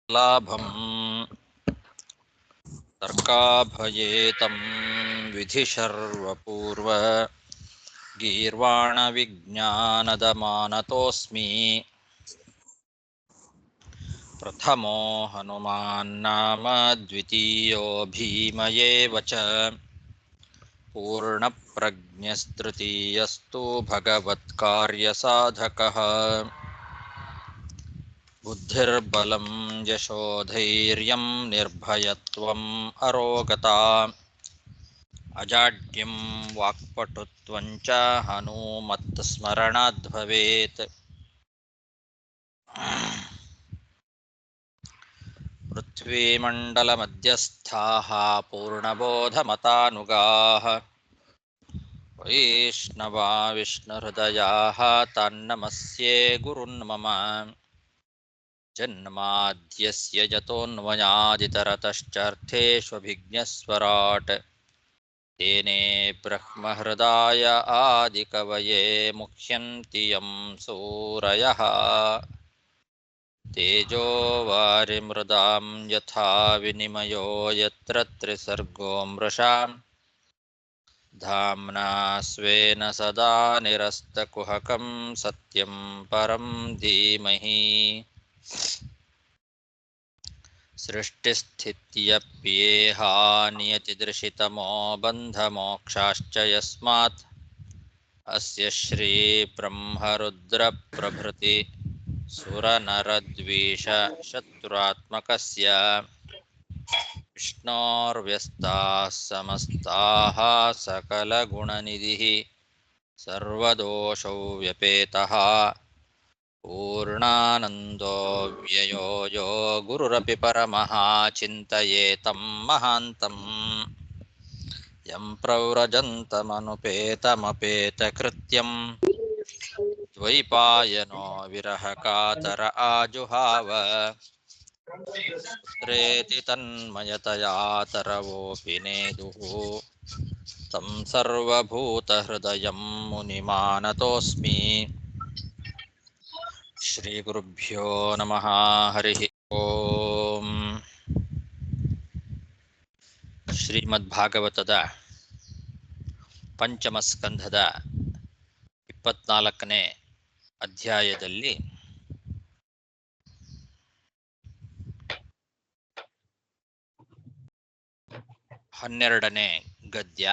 ಲಾಭಂ ತರ್ಕಾಭಯೇತಂ ವಿಧಿಶರ್ವಪೂರ್ವ ಗೀರ್ವಾಣ ವಿಜ್ಞಾನದ ಮಾನತೋಸ್ಮಿ ಪ್ರಥಮೋ ಹನುಮಾನ್ ನಾಮ ದ್ವಿತೀಯೋ ಭೀಮಯೇವ ಚ ಪೂರ್ಣಪ್ರಜ್ಞಸ್ತೃತೀಯಸ್ತು ಭಗವತ್ಕಾರ್ಯಸಾಧಕಃ ಬುದ್ಧಿರ್ಬಲಂ ಯಶೋಧೈರ್ಯಂ ನಿರ್ಭಯತ್ವಂ ಅರೋಗತಾ ಅಜಾಡ್ಯಂ ವಾಕ್ಪಟುತ್ವಂ ಚ ಹನುಮತ್ಸ್ಮರಣಾದ್ ಭವೇತ್. ಪೃಥ್ವೀಮಂಡಲಮಧ್ಯಸ್ಥಾಃ ಪೂರ್ಣಬೋಧಮತಾನುಗಾಃ ವೈಷ್ಣವಾ ವಿಷ್ಣುಹೃದಯಾಃ ತಾನ್ನಮಸ್ಯೆ ಗುರುನ್ ಮಮ. ಜನ್ಮಾದ್ಯಸ್ಯ ಯತೋನ್ಮಯಾದಿತರತಶ್ಚಾರ್ಥೇಷ್ವಭಿಜ್ಞಸ್ವರಾಟ್ ತೇನೇ ಬ್ರಹ್ಮಹೃದಾಯ ಆದಿಕವಯೇ ಮುಹ್ಯಂತಿ ಯಂ ಸೂರಯಃ. ತೇಜೋ ವಾರಿಮೃದಾಂ ಯಥಾ ವಿನಿಮಯೋ ಯತ್ರ ತ್ರಿಸರ್ಗೋ ಮೃಷಾ ಧಾಮ್ನಾ ಸ್ವೇನ ಸದಾ ನಿರಸ್ತಕುಹಕಂ ಸತ್ಯಂ ಪರಂ ಧೀಮಹಿ. ಸೃಷ್ಟಿಸ್ಥಿತ್ಯಪ್ಯೇಹಾ ನಿಯತಿದೃಶಿತಮೋ ಬಂಧಮೋಕ್ಷಾಶ್ಚ ಯಸ್ಮಾತ್ ಅಸ್ಯ ಶ್ರೀ ಬ್ರಹ್ಮರುದ್ರಪ್ರಭೃತಿ ಸುರನರದ್ವೀಷ ಶತ್ರುರಾತ್ಮಕಸ್ಯ ವಿಷ್ಣೋರ್ವ್ಯಸ್ತಾಃ ಸಮಸ್ತಾಃ ಸಕಲಗುಣನಿಧಿಃ ಸರ್ವದೋಷೌ ವ್ಯಪೇತಃ ಪೂರ್ಣಾನಂದೋ ವ್ಯಯೋ ಯೋ ಗುರುರಪಿ ಪರಮಃ ಚಿಂತಯೇತಂ ಮಹಾಂತಂ. ಯಂ ಪ್ರವ್ರಜन्तಮನುಪೇತಮಪೇತಕೃತ್ಯಂ ದ್ವೈಪಾಯನೋ ವಿರಹಕಾತರ ಆಜುಹಾವ. ಪುತ್ರೇತಿ ತನ್ಮಯತಯಾ ತರವೋಪಿ ನೇದುಃ तं ಸರ್ವಭೂತಹೃದಯಂ ಮುನಿಮಾನತೋಸ್ಮಿ. ಶ್ರೀಗುರುಭ್ಯೋ ನಮಃ. ಹರಿ ಓಂ. ಶ್ರೀಮದ್ಭಾಗವತದ ಪಂಚಮ ಸ್ಕಂಧದ 24ನೇ ಅಧ್ಯಾಯದಲ್ಲಿ 12ನೇ ಗದ್ಯ.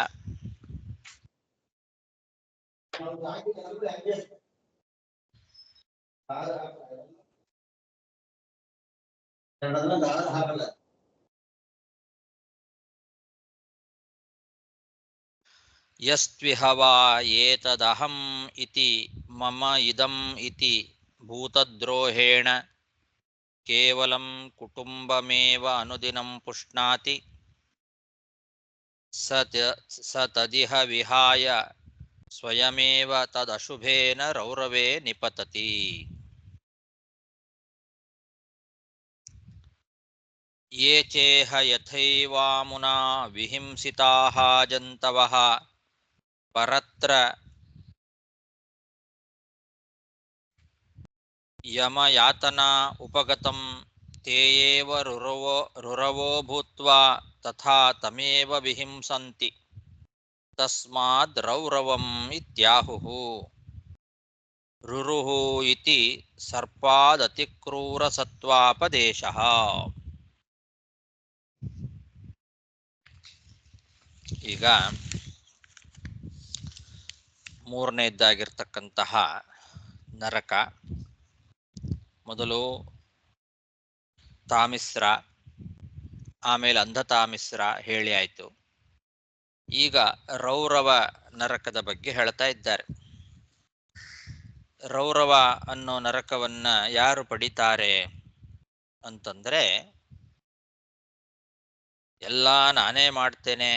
ಯಸ್ತ್ವಿಹ ವಾ ಏತದಹಂ ಇತಿ ಮಮ ಇದಂ ಇತಿ ಭೂತದ್ರೋಹೇಣ ಕೇವಲಂ ಕುಟುಂಬಮೇವ ಅನುದಿನಂ ಪುಷ್ಣಾತಿ ಸ ತದಿಹ ವಿಹಾಯ ಸ್ವಯಮೇವ ತದಶುಭೇನ ರೌರವೇ ನಿಪತತಿ. ಯೇ ಚೇಹ ಯಥೈವಾಮುನಾ ವಿಹಿಂಸಿತಾಃ ಜಂತವಃ ಪರತ್ರ ಯಮಯಾತನಾ ಉಪಗತಂ ತೇಯೇವ ರುರವೋ ಭೂತ್ವಾ ತಥಾ ತಮೇವ ವಿಹಿಂಸಂತಿ ತಸ್ಮಾದ್ ರೌರವಂ ಇತ್ಯಾಹುಃ. ರುರುಃ ಇತಿ ಸರ್ಪಾದತಿಕ್ರೂರಸತ್ವಾಪದೇಶಃ. ಈಗ ಮೂರನೇದ್ದಾಗಿರ್ತಕ್ಕಂತಹ ನರಕ, ಮೊದಲು ತಾಮಿಸ್ರ, ಆಮೇಲೆ ಅಂಧತಾಮಿಸ್ರ ಹೇಳಿ ಆಯಿತು. ಈಗ ರೌರವ ನರಕದ ಬಗ್ಗೆ ಹೇಳ್ತಾ ಇದ್ದಾರೆ. ರೌರವ ಅನ್ನೋ ನರಕವನ್ನ ಯಾರು ಪಡಿತಾರೆ ಅಂತಂದ್ರೆ, ಎಲ್ಲ ನಾನೇ ಮಾಡ್ತೇನೆ,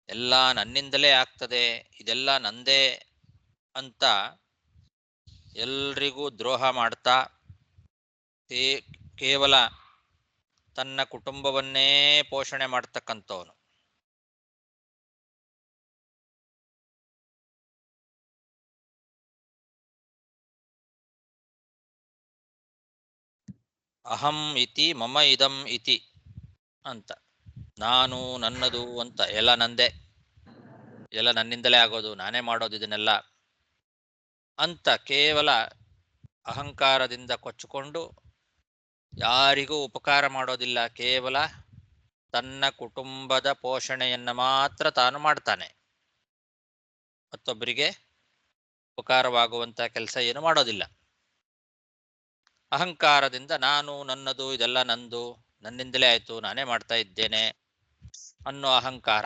ಎಲ್ಲ ನನ್ನಿಂದಲೇ ಆಗ್ತದೆ, ಇದೆಲ್ಲ ನಂದೇ ಅಂತ ಎಲ್ರಿಗೂ ದ್ರೋಹ ಮಾಡ್ತಾ ಕೇವಲ ತನ್ನ ಕುಟುಂಬವನ್ನೇ ಪೋಷಣೆ ಮಾಡ್ತಕ್ಕಂಥವನು. ಅಹಂ ಇತಿ ಮಮ ಇದಂ ಇತಿ ಅಂತ, ನಾನು ನನ್ನದು ಅಂತ, ಎಲ್ಲ ನಂದೇ, ಎಲ್ಲ ನನ್ನಿಂದಲೇ ಆಗೋದು, ನಾನೇ ಮಾಡೋದು ಇದನ್ನೆಲ್ಲ ಅಂತ ಕೇವಲ ಅಹಂಕಾರದಿಂದ ಕೊಚ್ಚಿಕೊಂಡು ಯಾರಿಗೂ ಉಪಕಾರ ಮಾಡೋದಿಲ್ಲ, ಕೇವಲ ತನ್ನ ಕುಟುಂಬದ ಪೋಷಣೆಯನ್ನು ಮಾತ್ರ ತಾನು ಮಾಡ್ತಾನೆ, ಮತ್ತೊಬ್ಬರಿಗೆ ಉಪಕಾರವಾಗುವಂಥ ಕೆಲಸ ಏನು ಮಾಡೋದಿಲ್ಲ. ಅಹಂಕಾರದಿಂದ ನಾನು ನನ್ನದು, ಇದೆಲ್ಲ ನಂದು, ನನ್ನಿಂದಲೇ ಆಯಿತು, ನಾನೇ ಮಾಡ್ತಾ ಇದ್ದೇನೆ ಅನ್ನೋ ಅಹಂಕಾರ.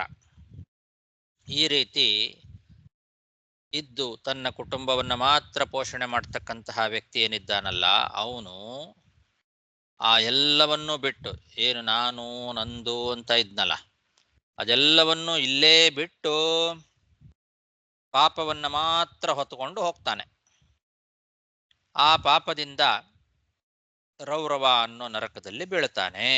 ಈ ರೀತಿ ಇದ್ದು ತನ್ನ ಕುಟುಂಬವನ್ನು ಮಾತ್ರ ಪೋಷಣೆ ಮಾಡ್ತಕ್ಕಂತಹ ವ್ಯಕ್ತಿ ಏನಿದ್ದಾನಲ್ಲ, ಅವನು ಆ ಎಲ್ಲವನ್ನೂ ಬಿಟ್ಟು, ಏನು ನಾನು ನಂದು ಅಂತ ಇದ್ನಲ್ಲ, ಅದೆಲ್ಲವನ್ನೂ ಇಲ್ಲೇ ಬಿಟ್ಟು ಪಾಪವನ್ನು ಮಾತ್ರ ಹೊತ್ತುಕೊಂಡು ಹೋಗ್ತಾನೆ. ಆ ಪಾಪದಿಂದ ರೌರವ ಅನ್ನೋ ನರಕದಲ್ಲಿ ಬೀಳ್ತಾನೆ.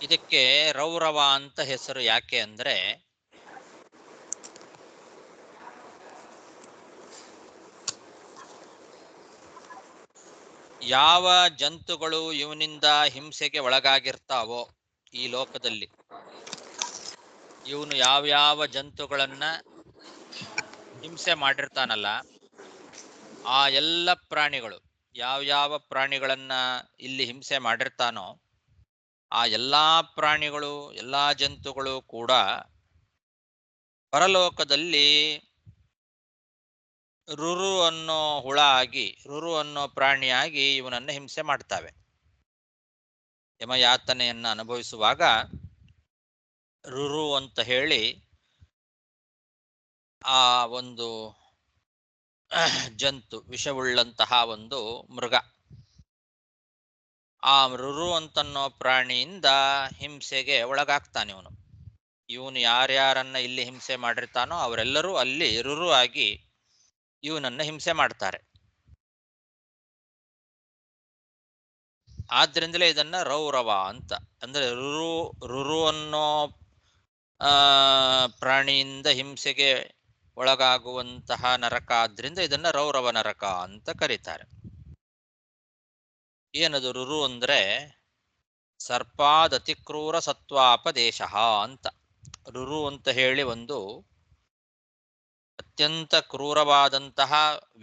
ಇದಕ್ಕೆ ರೌರವ ಅಂತ ಹೆಸರು ಯಾಕೆ ಅಂದ್ರೆ, ಯಾವ ಜಂತುಗಳು ಇವನಿಂದ ಹಿಂಸೆಗೆ ಒಳಗಾಗಿರ್ತಾವೋ ಈ ಲೋಕದಲ್ಲಿ, ಇವನು ಯಾವ್ಯಾವ ಜಂತುಗಳನ್ನ ಹಿಂಸೆ ಮಾಡಿರ್ತಾನಲ್ಲ, ಆ ಎಲ್ಲ ಪ್ರಾಣಿಗಳು, ಯಾವ್ಯಾವ ಪ್ರಾಣಿಗಳನ್ನ ಇಲ್ಲಿ ಹಿಂಸೆ ಮಾಡಿರ್ತಾನೋ ಆ ಎಲ್ಲಾ ಪ್ರಾಣಿಗಳು, ಎಲ್ಲಾ ಜಂತುಗಳು ಕೂಡ ಪರಲೋಕದಲ್ಲಿ ರುರು ಅನ್ನೋ ಹುಳ ಆಗಿ, ರುರು ಅನ್ನೋ ಪ್ರಾಣಿಯಾಗಿ ಇವನನ್ನ ಹಿಂಸೆ ಮಾಡ್ತಾವೆ. ಯಮಯಾತನೆಯನ್ನ ಅನುಭವಿಸುವಾಗ ರುರು ಅಂತ ಹೇಳಿ ಆ ಒಂದು ಜಂತು, ವಿಷವುಳ್ಳಂತಹ ಒಂದು ಮೃಗ, ಆ ರುರು ಅಂತನ್ನೋ ಪ್ರಾಣಿಯಿಂದ ಹಿಂಸೆಗೆ ಒಳಗಾಗ್ತಾನೆ ಇವನು. ಇವನು ಯಾರ್ಯಾರನ್ನ ಇಲ್ಲಿ ಹಿಂಸೆ ಮಾಡಿರ್ತಾನೋ ಅವರೆಲ್ಲರೂ ಅಲ್ಲಿ ರುರು ಆಗಿ ಇವನನ್ನ ಹಿಂಸೆ ಮಾಡ್ತಾರೆ. ಆದ್ರಿಂದಲೇ ಇದನ್ನ ರೌರವ ಅಂತ, ಅಂದ್ರೆ ರುರು ರುರು ಅನ್ನೋ ಪ್ರಾಣಿಯಿಂದ ಹಿಂಸೆಗೆ ಒಳಗಾಗುವಂತಹ ನರಕ, ಆದ್ರಿಂದ ಇದನ್ನ ರೌರವ ನರಕ ಅಂತ ಕರೀತಾರೆ. ಏನದು ರುರು ಅಂದ್ರೆ ಸರ್ಪಾದತಿಕ್ರೂರ ಸತ್ವಾಪದೇಶ ಅಂತ. ರುರು ಅಂತ ಹೇಳಿ ಒಂದು ಅತ್ಯಂತ ಕ್ರೂರವಾದಂತಹ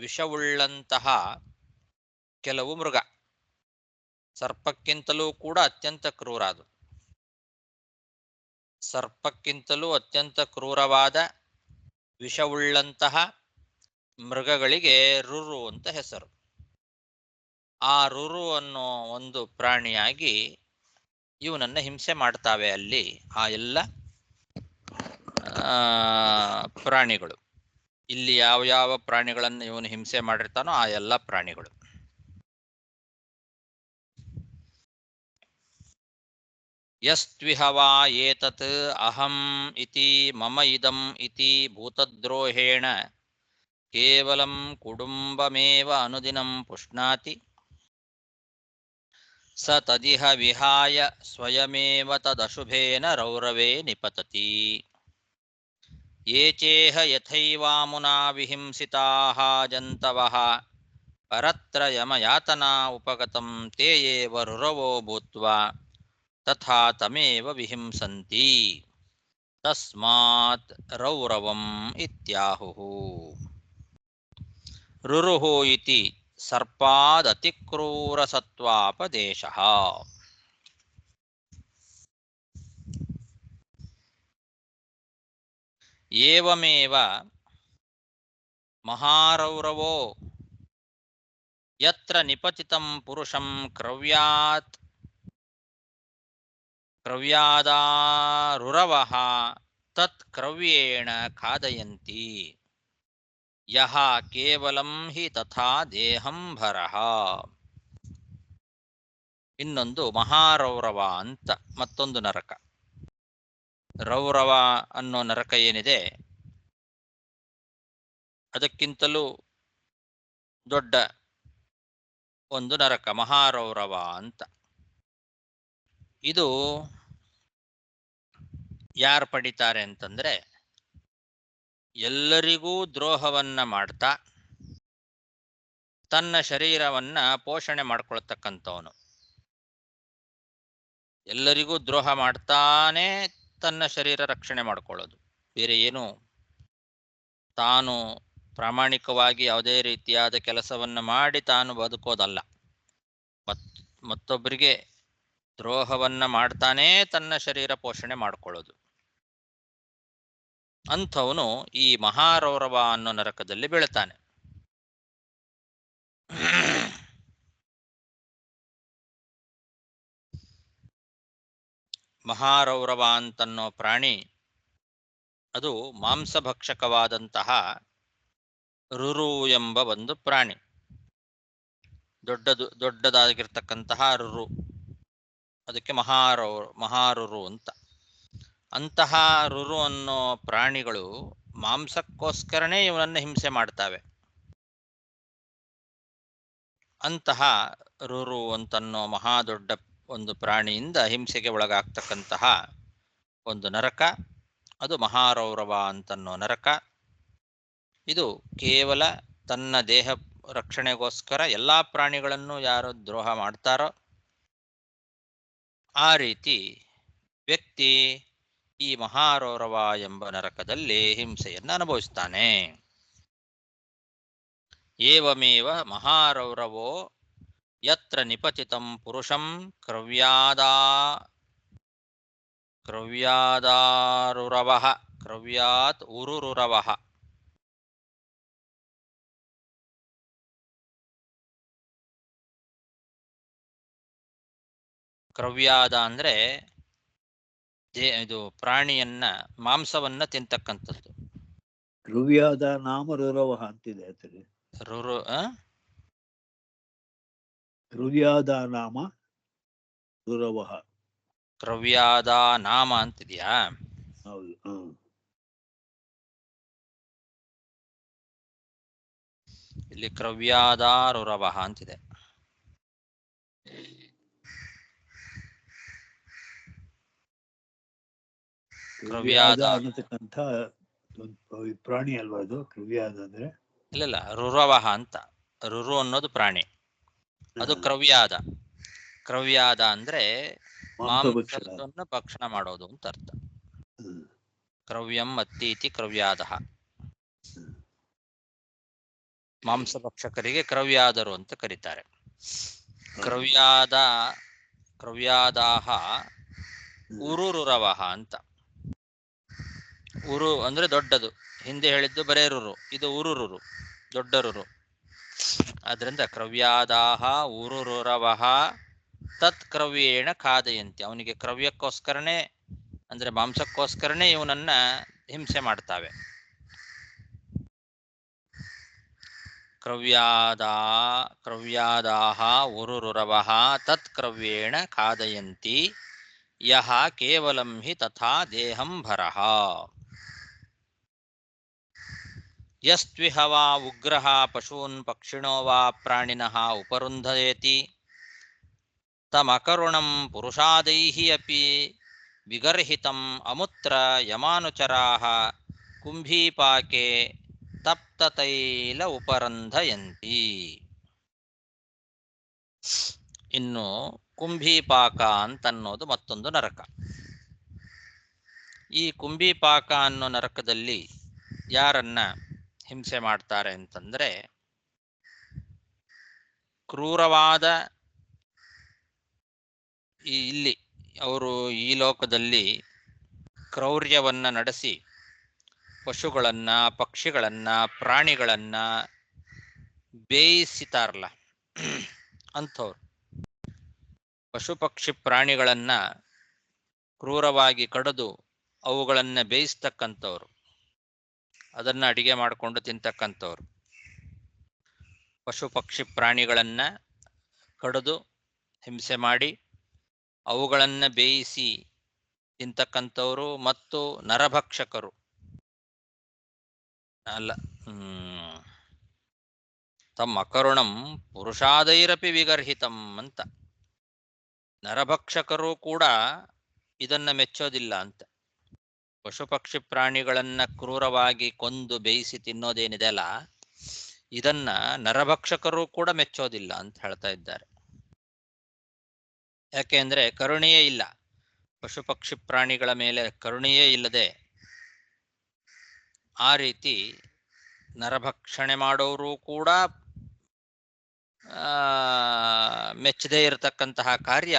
ವಿಷವುಳ್ಳಂತಹ ಕೆಲವು ಮೃಗ, ಸರ್ಪಕ್ಕಿಂತಲೂ ಕೂಡ ಅತ್ಯಂತ ಕ್ರೂರ. ಅದು ಸರ್ಪಕ್ಕಿಂತಲೂ ಅತ್ಯಂತ ಕ್ರೂರವಾದ ವಿಷವುಳ್ಳಂತಹ ಮೃಗಗಳಿಗೆ ರುರು ಅಂತ ಹೆಸರು. ಆ ರುರು ಅನ್ನೋ ಒಂದು ಪ್ರಾಣಿಯಾಗಿ ಇವನನ್ನ ಹಿಂಸೆ ಮಾಡ್ತಾವೆ ಅಲ್ಲಿ ಆ ಎಲ್ಲ ಪ್ರಾಣಿಗಳು. ಇಲ್ಲಿ ಯಾವ ಯಾವ ಪ್ರಾಣಿಗಳನ್ನು ಇವನು ಹಿಂಸೆ ಮಾಡಿರ್ತಾನೋ ಆ ಎಲ್ಲ ಪ್ರಾಣಿಗಳು. ಯಸ್ತ್ವಿಹವಾ ಏತತ್ ಅಹಂ ಇತಿ ಮಮ ಇದಂ ಇತಿ ಭೂತದ್ರೋಹೇಣ ಕೇವಲಂ ಕುಟುಂಬಮೇವ ಅನುದಿನಂ ಪುಷ್ಣಾತಿ ಸ ತದಿಹ ವಿಹಾಯ ಸ್ವಯಮೇವ ತದಶುಭೇನ ರೌರವೇ ನಿಪತತಿ. ಏಚೇಹ ಯಥೈವಾಮುನಾ ವಿಹಿಂಸಿತಾಃ ಜಂತವಃ ಪರತ್ರ ಯಮಯಾತನಾ ಉಪಗತಂ ತೇ ಏವ ರುರವೋ ಭೂತ್ವಾ ತಥಾ ತಮೇವ ವಿಹಿಂಸಂತಿ ತಸ್ಮಾತ್ ರೌರವಂ ಇತ್ಯಾಹುಃ. ರುರುಃ ಇತಿ ಸರ್ಪಾದತಿಕ್ರೂರಸತ್ವಾಪದೇಶಃ. ಏವಮೇವ ಮಹಾರೌರವೋ ಯತ್ರ ನಿಪತಿತಂ ಪುರುಷಂ ಕ್ರವ್ಯಾದಾರುರವಃ ತತ್ ಕ್ರವ್ಯೇಣ ಖಾದಯಂತಿ ಯಹ ಕೇವಲಂ ಹಿ ತಥಾ ದೇಹಂಭರಃ. ಇನ್ನೊಂದು ಮಹಾರೌರವ ಅಂತ ಮತ್ತೊಂದು ನರಕ. ರೌರವ ಅನ್ನೋ ನರಕ ಏನಿದೆ ಅದಕ್ಕಿಂತಲೂ ದೊಡ್ಡ ಒಂದು ನರಕ ಮಹಾರೌರವ ಅಂತ. ಇದು ಯಾರು ಪಡಿತಾರೆ ಅಂತಂದ್ರೆ ಎಲ್ಲರಿಗೂ ದ್ರೋಹವನ್ನ ಮಾಡ್ತಾ ತನ್ನ ಶರೀರವನ್ನ ಪೋಷಣೆ ಮಾಡ್ಕೊಳ್ತಕ್ಕಂಥವನು. ಎಲ್ಲರಿಗೂ ದ್ರೋಹ ಮಾಡ್ತಾನೆ ತನ್ನ ಶರೀರ ರಕ್ಷಣೆ ಮಾಡ್ಕೊಳ್ಳೋದು. ಬೇರೆ ಏನು ತಾನು ಪ್ರಾಮಾಣಿಕವಾಗಿ ಯಾವುದೇ ರೀತಿಯಾದ ಕೆಲಸವನ್ನ ಮಾಡಿ ತಾನು ಬದುಕೋದಲ್ಲ. ಮತ್ತೊಬ್ಬರಿಗೆ ದ್ರೋಹವನ್ನ ಮಾಡ್ತಾನೇ ತನ್ನ ಶರೀರ ಪೋಷಣೆ ಮಾಡ್ಕೊಳ್ಳೋದು. ಅಂಥವನು ಈ ಮಹಾರೌರವ ಅನ್ನೋ ನರಕದಲ್ಲಿ ಬೀಳ್ತಾನೆ. ಮಹಾರೌರವ ಅಂತನ್ನೋ ಪ್ರಾಣಿ ಅದು ಮಾಂಸಭಕ್ಷಕವಾದಂತಹ ರುರು ಎಂಬ ಒಂದು ಪ್ರಾಣಿ. ದೊಡ್ಡದಾಗಿರ್ತಕ್ಕಂತಹ ರುರು, ಅದಕ್ಕೆ ಮಹಾರುರು ಅಂತ. ಅಂತಹ ರುರು ಅನ್ನೋ ಪ್ರಾಣಿಗಳು ಮಾಂಸಕ್ಕೋಸ್ಕರನೇ ಇವನನ್ನು ಹಿಂಸೆ ಮಾಡ್ತಾವೆ. ಅಂತಹ ರುರು ಅಂತನ್ನೋ ಮಹಾದೊಡ್ಡ ಒಂದು ಪ್ರಾಣಿಯಿಂದ ಹಿಂಸೆಗೆ ಒಳಗಾಗ್ತಕ್ಕಂತಹ ಒಂದು ನರಕ ಅದು ಮಹಾರೌರವ ಅಂತನ್ನೋ ನರಕ. ಇದು ಕೇವಲ ತನ್ನ ದೇಹ ರಕ್ಷಣೆಗೋಸ್ಕರ ಎಲ್ಲಾ ಪ್ರಾಣಿಗಳನ್ನು ಯಾರು ದ್ರೋಹ ಮಾಡ್ತಾರೋ ಆ ರೀತಿ ವ್ಯಕ್ತಿ ಈ ಮಹಾರೌರವ ಎಂಬ ನರಕದಲ್ಲಿ ಹಿಂಸೆಯನ್ನು ಅನುಭವಿಸ್ತಾನೆ. ಏವಮೇವ ಮಹಾರೌರವೋ ಯತ್ರ ನಿಪತಿತಂ ಪುರುಷಂ ಕ್ರವ್ಯಾದಾರುರವಃ ಕ್ರವ್ಯಾತ್ ಉರುರುರವಃ. ಕ್ರವ್ಯಾದ ಅಂದ್ರೆ ಇದು ಪ್ರಾಣಿಯನ್ನ ಮಾಂಸವನ್ನ ತಿಂತಕ್ಕಂಥದ್ದು. ಕ್ರವ್ಯಾದ ನಾಮ ರುರವಃ ಅಂತಿದೆ ಅದ್ರಲ್ಲಿ. ರುರು ಕ್ರವ್ಯಾದ ನಾಮ ರುರವಃ. ಕ್ರವ್ಯಾದ ನಾಮ ಅಂತಿದ್ಯಾ? ಹೌದು. ಇಲ್ಲಿ ಕ್ರವ್ಯಾದಾರುರವಃ ಅಂತಿದೆ. ಕ್ರವ್ಯಾದ ಅನ್ನತಕ್ಕಂಥ ಪ್ರಾಣಿ ಅಲ್ವಾ ಅದು? ಕ್ರವ್ಯಾದ ಅಂದ್ರೆ ಇಲ್ಲ, ರುರವಃ ಅಂತ. ರುರು ಅನ್ನೋದು ಪ್ರಾಣಿ, ಅದು ಕ್ರವ್ಯಾದ. ಕ್ರವ್ಯಾದ ಅಂದ್ರೆ ಮಾಂಸವನ್ನು ಭಕ್ಷಣ ಮಾಡೋದು ಅಂತ ಅರ್ಥ. ಕ್ರವ್ಯಂ ಅತ್ತೀತಿ ಕ್ರವ್ಯಾದ. ಮಾಂಸಭಕ್ಷಕರಿಗೆ ಕ್ರವ್ಯಾದರು ಅಂತ ಕರೀತಾರೆ. ಕ್ರವ್ಯಾದಾಹ ಉರುರುರವಃ ಅಂತ. ಉರು ಅಂದ್ರೆ ದೊಡ್ಡದು, ಹಿಂದೆ ಹೇಳಿದ್ದು ಬರೇ ರುರು, ಇದು ಉರುರುರು, ದೊಡ್ಡ ರುರು. ಆದ್ರಿಂದ ಕ್ರವ್ಯಾದಾಹ ಉರುರುರವಃ ತತ್ ಕ್ರವ್ಯೇಣ ಖಾದಯಂತಿ. ಅವನಿಗೆ ಕ್ರವ್ಯಕ್ಕೋಸ್ಕರನೇ ಅಂದ್ರೆ ಮಾಂಸಕ್ಕೋಸ್ಕರನೇ ಇವನನ್ನ ಹಿಂಸೆ ಮಾಡ್ತಾವೆ. ಕ್ರವ್ಯಾದಾಹ ಉರುರುರವಃ ತತ್ ಕ್ರವ್ಯೇಣ ಖಾದಯಂತಿ ಯಹ ಕೇವಲಂ ಹಿ ತಥಾ ದೇಹಂ ಭರಃ. ಯಸ್ತ್ವಿಹ ವಾ ಉಗ್ರಃ ಪಶೂನ್ ಪಕ್ಷಿಣೋ ವಾ ಪ್ರಾಣಿನಃ ಉಪರುಂಧಯತಿ ತಮಕರುಣಂ ಪುರುಷಾದೈಃ ಅಪಿ ವಿಗರ್ಹಿತಂ ಅಮುತ್ರ ಯಮಾನುಚರಾಃ ಕುಂಭೀಪಾಕೆ ತಪ್ತತೈಲ ಉಪರಂಧಯಂತಿ. ಇನ್ನು ಕುಂಭೀಪಾಕ ಅಂತನ್ನೋದು ಮತ್ತೊಂದು ನರಕ. ಈ ಕುಂಭೀಪಾಕ ಅನ್ನೋ ನರಕದಲ್ಲಿ ಯಾರನ್ನ ಹಿಂಸೆ ಮಾಡ್ತಾರೆ ಅಂತಂದ್ರೆ, ಕ್ರೂರವಾದ ಇಲ್ಲಿ ಅವರು ಈ ಲೋಕದಲ್ಲಿ ಕ್ರೌರ್ಯವನ್ನ ನಡೆಸಿ ಪಶುಗಳನ್ನ, ಪಕ್ಷಿಗಳನ್ನ, ಪ್ರಾಣಿಗಳನ್ನ ಬೇಯಿಸಿತಾರಲ್ಲ ಅಂಥವ್ರು. ಪಶು ಪಕ್ಷಿ ಪ್ರಾಣಿಗಳನ್ನ ಕ್ರೂರವಾಗಿ ಕಡಿದು ಅವುಗಳನ್ನ ಬೇಯಿಸ್ತಕ್ಕಂಥವ್ರು, ಅದನ್ನ ಅಡಿಗೆ ಮಾಡಿಕೊಂಡು ತಿಂತಕ್ಕಂಥವ್ರು. ಪಶು ಪಕ್ಷಿ ಪ್ರಾಣಿಗಳನ್ನ ಕಡಿದು ಹಿಂಸೆ ಮಾಡಿ ಅವುಗಳನ್ನ ಬೇಯಿಸಿ ತಿಂತಕ್ಕಂಥವ್ರು ಮತ್ತು ನರಭಕ್ಷಕರು ಅಲ್ಲ, ತಮ್ಮ ಅಕರುಣಂ ಪುರುಷಾದೈರಪಿ ವಿಗರ್ಹಿತಂ ಅಂತ. ನರಭಕ್ಷಕರು ಕೂಡ ಇದನ್ನ ಮೆಚ್ಚೋದಿಲ್ಲ ಅಂತ. ಪಶು ಪಕ್ಷಿ ಪ್ರಾಣಿಗಳನ್ನ ಕ್ರೂರವಾಗಿ ಕೊಂದು ಬೇಯಿಸಿ ತಿನ್ನೋದೇನಿದೆ ಅಲ್ಲ, ಇದನ್ನ ನರಭಕ್ಷಕರು ಕೂಡ ಮೆಚ್ಚೋದಿಲ್ಲ ಅಂತ ಹೇಳ್ತಾ ಇದ್ದಾರೆ. ಯಾಕೆಂದ್ರೆ ಕರುಣೆಯೇ ಇಲ್ಲ, ಪಶು ಪಕ್ಷಿ ಪ್ರಾಣಿಗಳ ಮೇಲೆ ಕರುಣೆಯೇ ಇಲ್ಲದೆ ಆ ರೀತಿ ನರಭಕ್ಷಣೆ ಮಾಡೋರು ಕೂಡ ಮೆಚ್ಚದೇ ಇರತಕ್ಕಂತಹ ಕಾರ್ಯ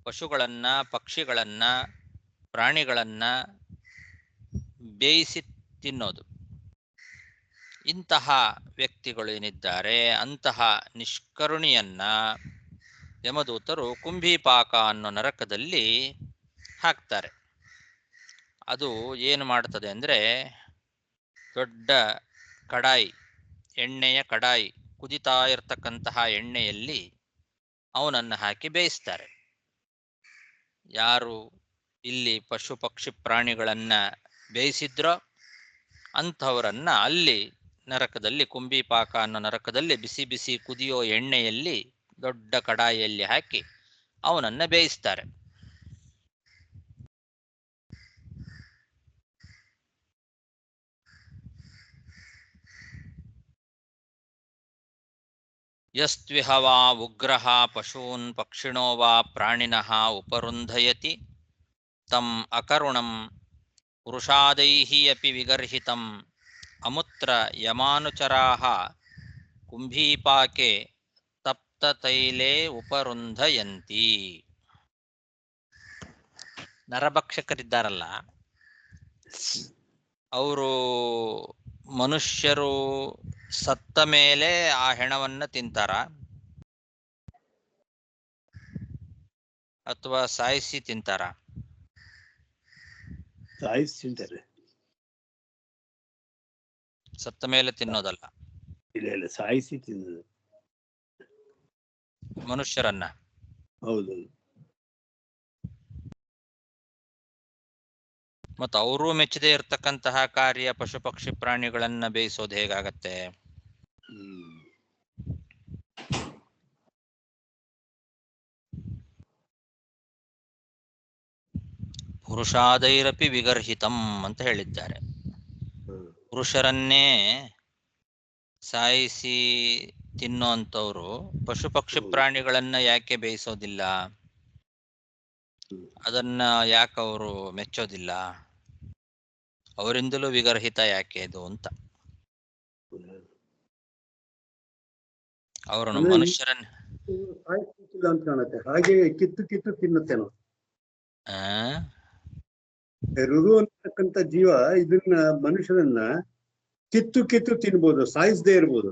ಪಶುಗಳನ್ನ, ಪಕ್ಷಿಗಳನ್ನ, ಪ್ರಾಣಿಗಳನ್ನ ಬೇಯಿಸಿ ತಿನ್ನೋದು. ಇಂತಹ ವ್ಯಕ್ತಿಗಳು ಏನಿದ್ದಾರೆ ಅಂತಹ ನಿಷ್ಕರುಣಿಯನ್ನ ಯಮದೂತರು ಕುಂಭೀಪಾಕ ಅನ್ನೋ ನರಕದಲ್ಲಿ ಹಾಕ್ತಾರೆ. ಅದು ಏನು ಮಾಡ್ತದೆ ಅಂದರೆ, ದೊಡ್ಡ ಕಡಾಯಿ, ಎಣ್ಣೆಯ ಕಡಾಯಿ, ಕುದಿತಾ ಇರತಕ್ಕಂತಹ ಎಣ್ಣೆಯಲ್ಲಿ ಅವನನ್ನು ಹಾಕಿ ಬೇಯಿಸ್ತಾರೆ. ಯಾರು ಇಲ್ಲಿ ಪಶು ಪಕ್ಷಿ ಪ್ರಾಣಿಗಳನ್ನ ಬೇಯಿಸಿದ್ರೋ ಅಂಥವರನ್ನ ಅಲ್ಲಿ ನರಕದಲ್ಲಿ, ಕುಂಭೀಪಾಕ ಅನ್ನೋ ನರಕದಲ್ಲಿ ಬಿಸಿ ಬಿಸಿ ಕುದಿಯೋ ಎಣ್ಣೆಯಲ್ಲಿ ದೊಡ್ಡ ಕಡಾಯಿಯಲ್ಲಿ ಹಾಕಿ ಅವನನ್ನ ಬೇಯಿಸ್ತಾರೆ. ಯಸ್ತ್ವಿಹ ವಾ ಉಗ್ರಃ ಪಶೂನ್ ಪಕ್ಷಿಣೋ ವಾ ಪ್ರಾಣಿನಃ ಉಪರುಂಧಯತಿ ತಂ ಅಕರುಣಂ ಪುರುಷಾದೈಃ ಅಪಿ ವಿಗರ್ಹಿತಂ ಅಮುತ್ರ ಯಮಾನುಚರಾಃ ಕುಂಭೀಪಾಕೆ ತಪ್ತತೈಲೇ ಉಪರುಂಧಯಂತಿ. ನರಭಕ್ಷಕರಿದ್ದಾರಲ್ಲ, ಅವರು ಮನುಷ್ಯರು ಸತ್ತ ಮೇಲೆ ಆ ಹೆಣವನ್ನ ತಿಂತಾರ ಅಥವಾ ಸಾಯಿಸಿ ತಿಂತಾರ? ಸಾಯಿಸಿ ತಿಂತಾರೆ. ಸತ್ತ ಮೇಲೆ ತಿನ್ನೋದಲ್ಲ. ಇಲ್ಲ, ಸಾಯಿಸಿ ತಿನ್ನೋದು ಮನುಷ್ಯರನ್ನ. ಹೌದು. ಮತ್ತು ಅವರೂ ಮೆಚ್ಚದೇ ಇರತಕ್ಕಂತಹ ಕಾರ್ಯ ಪಶು ಪಕ್ಷಿ ಪ್ರಾಣಿಗಳನ್ನ ಬೇಯಿಸೋದು ಹೇಗಾಗತ್ತೆ? ಪುರುಷಾದೈರಪಿ ವಿಗರ್ಹಿತಂ ಅಂತ ಹೇಳಿದ್ದಾರೆ. ಪುರುಷರನ್ನೇ ಸಾಯಿಸಿ ತಿನ್ನೋಂಥವ್ರು ಪಶು ಪಕ್ಷಿ ಪ್ರಾಣಿಗಳನ್ನ ಯಾಕೆ ಬೇಯಿಸೋದಿಲ್ಲ? ಅದನ್ನ ಯಾಕೆ ಅವರು ಮೆಚ್ಚೋದಿಲ್ಲ? ಅವರಿಂದಲೂ ವಿಗರ್ಹಿತ ಯಾಕೆ ಇದು ಅಂತ. ಅವರು ಮನುಷ್ಯರನ್ನ ಅಂತ ಕಾಣುತ್ತೆ. ಹಾಗೆ ಕಿತ್ತು ಕಿತ್ತು ತಿನ್ನುತ್ತೇನೋ. ರುರು ಅಂತಕ್ಕಂಥ ಜೀವ ಇದನ್ನ ಮನುಷ್ಯರನ್ನ ಕಿತ್ತು ಕಿತ್ತು ತಿನ್ಬೋದು, ಸಾಯಿಸದೇ ಇರ್ಬೋದು.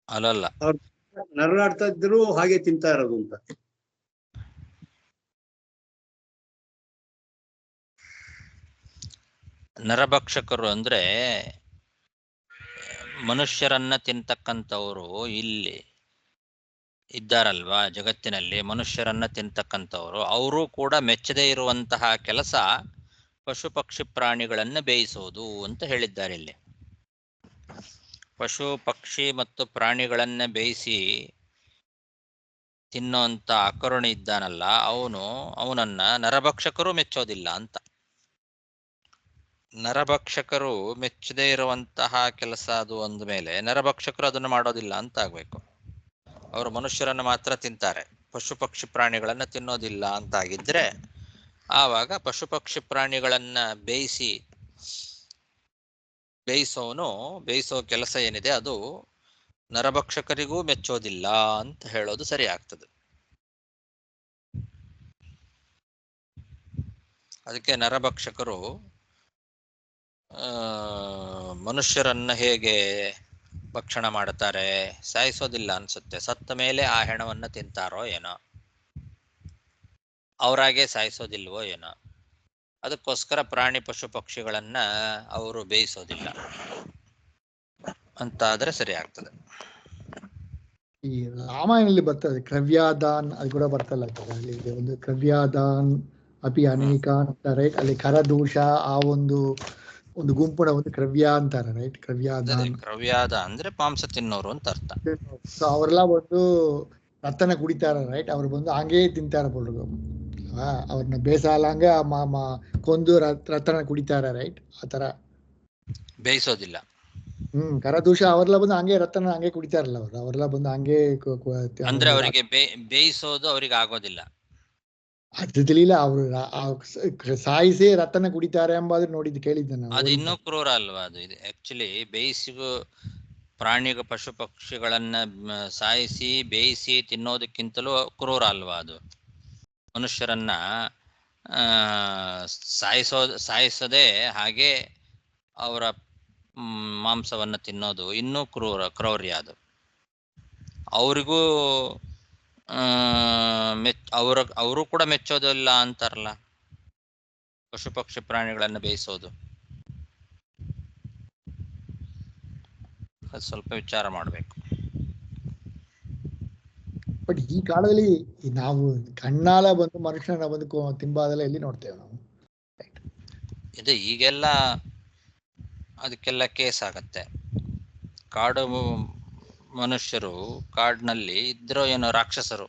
ಅಲ್ಲಲ್ಲ, ನರಳಾಡ್ತಾ ಇದ್ರು ಹಾಗೆ ತಿಂತಾ ಇರೋದು ಅಂತ. ನರಭಕ್ಷಕರು ಅಂದ್ರೆ ಮನುಷ್ಯರನ್ನ ತಿಂತಕ್ಕಂಥವ್ರು ಇಲ್ಲಿ ಇದ್ದಾರಲ್ವಾ ಜಗತ್ತಿನಲ್ಲಿ, ಮನುಷ್ಯರನ್ನ ತಿಂತಕ್ಕಂಥವ್ರು ಅವರು ಕೂಡ ಮೆಚ್ಚದೇ ಇರುವಂತಹ ಕೆಲಸ ಪಶು ಪಕ್ಷಿ ಪ್ರಾಣಿಗಳನ್ನ ಬೇಯಿಸೋದು ಅಂತ ಹೇಳಿದ್ದಾರೆ ಇಲ್ಲಿ. ಪಶು ಪಕ್ಷಿ ಮತ್ತು ಪ್ರಾಣಿಗಳನ್ನ ಬೇಯಿಸಿ ತಿನ್ನೋಂಥ ಅಕರುಣಿ ಇದ್ದಾನಲ್ಲ, ಅವನನ್ನ ನರಭಕ್ಷಕರು ಮೆಚ್ಚೋದಿಲ್ಲ ಅಂತ. ನರಭಕ್ಷಕರು ಮೆಚ್ಚದೇ ಇರುವಂತಹ ಕೆಲಸ ಅದು ಅಂದ ಮೇಲೆ ನರಭಕ್ಷಕರು ಅದನ್ನು ಮಾಡೋದಿಲ್ಲ ಅಂತ ಆಗ್ಬೇಕು. ಅವರು ಮನುಷ್ಯರನ್ನು ಮಾತ್ರ ತಿಂತಾರೆ, ಪಶು ಪಕ್ಷಿ ಪ್ರಾಣಿಗಳನ್ನ ತಿನ್ನೋದಿಲ್ಲ ಅಂತ ಆಗಿದ್ರೆ ಆವಾಗ ಪಶು ಪಕ್ಷಿ ಪ್ರಾಣಿಗಳನ್ನ ಬೇಯಿಸೋ ಕೆಲಸ ಏನಿದೆ ಅದು ನರಭಕ್ಷಕರಿಗೂ ಮೆಚ್ಚೋದಿಲ್ಲ ಅಂತ ಹೇಳೋದು ಸರಿ ಆಗ್ತದೆ. ಅದಕ್ಕೆ ನರಭಕ್ಷಕರು ಮನುಷ್ಯರನ್ನ ಹೇಗೆ ಭಕ್ಷಣ ಮಾಡ್ತಾರೆ, ಸಾಯಿಸೋದಿಲ್ಲ ಅನ್ಸುತ್ತೆ. ಸತ್ತ ಮೇಲೆ ಆ ಹೆಣವನ್ನ ತಿಂತಾರೋ ಏನೋ, ಅವರಾಗೆ ಸಾಯಿಸೋದಿಲ್ವೋ ಏನೋ. ಅದಕ್ಕೋಸ್ಕರ ಪ್ರಾಣಿ ಪಶು ಪಕ್ಷಿಗಳನ್ನ ಅವರು ಬೇಯಿಸೋದಿಲ್ಲ ಅಂತ ಆದ್ರೆ ಸರಿ ಆಗ್ತದೆ. ಈ ರಾಮಾಯಣದಲ್ಲಿ ಬರ್ತದೆ ಕ್ರವ್ಯಾದಾನ್, ಅದು ಕೂಡ ಬರ್ತಲ್ಲ ಅಲ್ಲಿ ಒಂದು ಕ್ರವ್ಯಾದಾನ್ ಅಪಿ ಅನೇಕ ಅಂತ ರೈಟ್. ಅಲ್ಲಿ ಕರದೋಷ ಆ ಒಂದು ಗುಂಪುನ ಒಂದು ಕ್ರವ್ಯ ಅಂತಾರೆ ರೈಟ್. ಕ್ರವ್ಯಾದ ಅಂದ್ರೆ ಮಾಂಸ ತಿನ್ನೋರು ಅಂತ ಅರ್ಥ. ಸೊ ಅವರೆಲ್ಲ ಒಂದು ರತ್ತನ ಕುಡಿತಾರ ರೈಟ್. ಅವ್ರು ಬಂದು ಹಂಗೇ ತಿಂತಾರ ಬಿಡ್ರು. ಅವ್ರನ್ನ ಬೇಸಾಲಂಗ ಕೊಂದು ರತ್ನ ಕುಡಿತಾರ, ರೈಟ್? ಆತರ ಬೇಯಿಸೋದಿಲ್ಲ. ಕರದೂಷ ಅವ್ರೆಲ್ಲ ಬಂದು ಹಂಗೆ ರತ್ನ ಹಂಗೆ ಕುಡಿತಾರಲ್ಲ, ಅವ್ರೆಲ್ಲ ಬಂದು ಹಂಗೆ ಅಂದ್ರೆ ಅವರಿಗೆ ಬೇಯಿಸೋದು ಅವ್ರಿಗೆ ಆಗೋದಿಲ್ಲ. ಅದು ತಿಳಿಲ್ಲ. ಅವರು ಸಾಯಿಸಿ ರತ್ನ ಕುಡಿತಾರೆ ಎಂಬುದನ್ನು ನೋಡಿದ್ದು, ಕೇಳಿದ್ದೆ ನಾನು. ಅದು ಇನ್ನೂ ಕ್ರೂರ ಅಲ್ವಾ? ಅದು ಇದು ಆಕ್ಚುಲಿ ಬೇಯಿಸಿಗೂ ಪಶು ಪಕ್ಷಿಗಳನ್ನ ಸಾಯಿಸಿ ಬೇಯಿಸಿ ತಿನ್ನೋದಕ್ಕಿಂತಲೂ ಕ್ರೂರ ಅಲ್ವಾ ಅದು? ಮನುಷ್ಯರನ್ನ ಸಾಯಿಸದೆ ಹಾಗೆ ಅವರ ಮಾಂಸವನ್ನ ತಿನ್ನೋದು ಇನ್ನೂ ಕ್ರೌರ್ಯ ಅದು. ಅವರಿಗೂ ಅವರು ಕೂಡ ಮೆಚ್ಚೋದಿಲ್ಲ ಅಂತಾರಲ್ಲ ಪಶು ಪಕ್ಷಿ ಪ್ರಾಣಿಗಳನ್ನ ಬೇಯಿಸೋದು. ಅದು ಸ್ವಲ್ಪ ವಿಚಾರ ಮಾಡಬೇಕು. ಬಟ್ ಈ ಕಾಲದಲ್ಲಿ ನಾವು ಕಣ್ಣಾಲ ಬಂದು ಮನುಷ್ಯನ ಬಂದು ತಿಂಬಾದೆಲ್ಲ ಎಲ್ಲಿ ನೋಡ್ತೇವೆ ನಾವು? ಇದು ಈಗೆಲ್ಲ ಅದಕ್ಕೆಲ್ಲ ಕೇಸ್ ಆಗತ್ತೆ. ಕಾಡು ಮನುಷ್ಯರು ಕಾಡಿನಲ್ಲಿ ಇದ್ರೋ ಏನೋ ರಾಕ್ಷಸರು.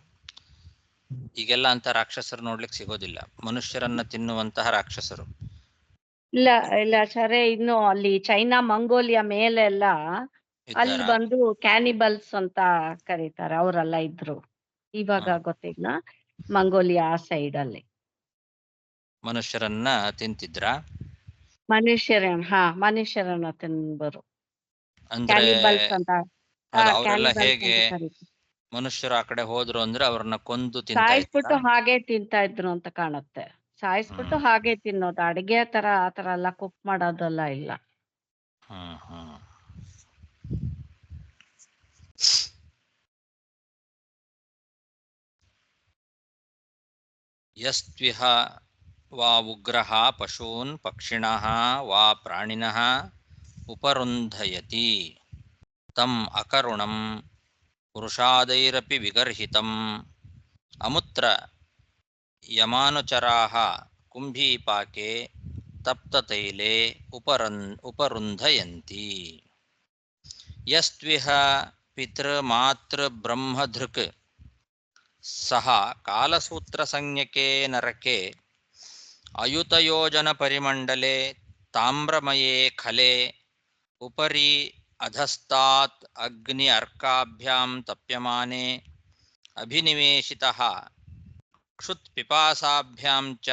ಈಗೆಲ್ಲ ಅಂತ ರಾಕ್ಷಸರು ನೋಡ್ಲಿಕ್ಕೆ ಸಿಗೋದಿಲ್ಲ, ಮನುಷ್ಯರನ್ನ ತಿನ್ನುವಂತಹ ರಾಕ್ಷಸರು. ಇಲ್ಲ ಸರಿ. ಇನ್ನು ಅಲ್ಲಿ ಚೈನಾ ಮಂಗೋಲಿಯಾ ಮೇಲೆಲ್ಲ ಅಲ್ಲಿ ಬಂದು ಕ್ಯಾನಿಬಲ್ಸ್ ಅಂತ ಕರೀತಾರೆ, ಅವರೆಲ್ಲ ಇದ್ರು. ಇವಾಗ ಗೊತ್ತಿಲ್ಲ. ಮಂಗೋಲಿಯಾ ಆ ಸೈಡ್ ಅಲ್ಲಿ ಮನುಷ್ಯರನ್ನ ತಿಂತಿದ್ರ? ಮನುಷ್ಯರನ್ನ ತಿನ್ಬರು. ಅಂದ್ರೆ ಕ್ಯಾನಿಬಲ್ಸ್ ಅಂತ. ಅವರೆಲ್ಲ ಹೇಗೆ ಮನುಷ್ಯರು ಆ ಕಡೆ ಹೋದ್ರು ಅಂದ್ರೆ ಅವ್ರನ್ನ ಕೊಂದು ಸಾಯಿಸ್ಬಿಟ್ಟು ಹಾಗೆ ತಿಂತಾ ಇದ್ರು ಅಂತ ಕಾಣುತ್ತೆ. ಸಾಯಿಸ್ಬಿಟ್ಟು ಹಾಗೆ ತಿನ್ನೋದು, ಅಡಿಗೆ ತರ ಆತರ ಎಲ್ಲ ಕುಕ್ ಮಾಡೋದೆಲ್ಲ ಇಲ್ಲ. ಯಸ್ತ್ವಿಹ ವಾ ಉಗ್ರಃ ಪಶೂನ್ ಪಕ್ಷಿಣಃ ವಾ ಪ್ರಾಣಿನಃ ಉಪರುಂಧಯತಿ ತಂ ಅಕರುಣಂ ಪುರುಷಾದೈರಪಿ ವಿಗರ್ಹಿತಂ ಅಮುತ್ರ ಯಮಾನುಚರಾಃ ಕುಂಭೀಪಾಕೆ ತಪ್ತತೈಲೆ ಉಪರುಂಧಯಂತಿ. ಯಸ್ತ್ವಿಹ ಪಿತೃಮಾತೃಬ್ರಹ್ಮಧೃಕ್ ಸಹ ಕಾಲಸೂತ್ರಸಂಜ್ಞಕೆ ನರಕೆ ಅಯುತಯೋಜನ ಪರಿಮಂಡಲೆ ತಾಮ್ರಮಯೇ ಖಲೆ ಉಪರಿ ಅಧಸ್ತಾತ್ ಅಗ್ನಿ ಅರ್ಕಾಭ್ಯಾಂ ತಪ್ಯಮಾನೆ ಅಭಿನಿವೇಶಿತಃ ಕ್ಷುತ್ಪಿಪಾಸಾಭ್ಯಾಂ ಚ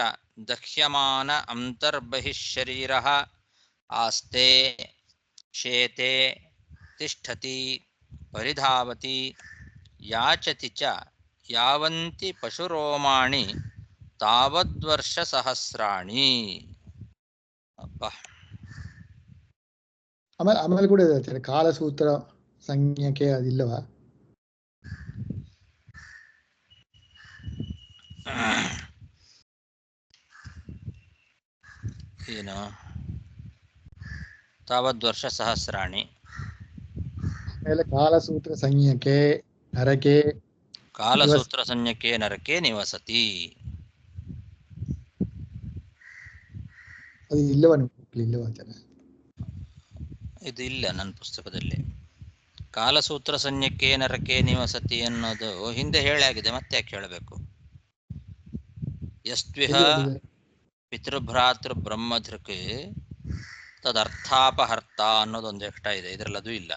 ದಹ್ಯಮಾನ ಅಂತರ್ಬಹಿಃಶರೀರಃ ಆಸ್ತೆ ಶೇತೆ ತಿಷ್ಠತಿ ಪರಿಧಾವತಿ ಯಾಚತಿ ಚ ಯಾವಂತಿ ಪಶುರೋಮಾಣಿ ತಾವದ್ವರ್ಷ ಸಹಸ್ರಾಣಿ. ಆಮೇಲೆ ಕೂಡ ಇದೆ ಕಾಲಸೂತ್ರ ಸಂಜ್ಞಕ್ಕೆ, ಅದಿಲ್ಲವಾ? ಏನು ತಾವದ್ವರ್ಷ ಸಹಸ್ರಾಣಿ? ಆಮೇಲೆ ಕಾಲಸೂತ್ರ ಸಂಜ್ಞಕ್ಕೆ ನರಕೆ, ಕಾಲಸೂತ್ರ ಸಂಜ್ಞಕ್ಕೆ ನರಕೆ ನಿವಸತಿ. ಅದು ಇಲ್ಲವ? ಇಲ್ಲವ? ಇದು ಇಲ್ಲ ನನ್ನ ಪುಸ್ತಕದಲ್ಲಿ. ಕಾಲಸೂತ್ರ ಸಂಜ್ಞಕ್ಕೆ ನರಕೆ ನಿವಸತಿ ಅನ್ನೋದು ಹಿಂದೆ ಹೇಳಾಗಿದೆ, ಮತ್ತೆ ಯಾಕೆ ಹೇಳಬೇಕು? ಯಸ್ತ್ವಿಹ ಪಿತೃಭ್ರಾತೃ ಬ್ರಹ್ಮಧೃಕ್ ತದರ್ಥಾಪಹರ್ತ ಅನ್ನೋದೊಂದು ಎಕ್ಸ್ಟ್ರಾ ಇದೆ, ಇದರಲ್ಲಿ ಅದು ಇಲ್ಲ.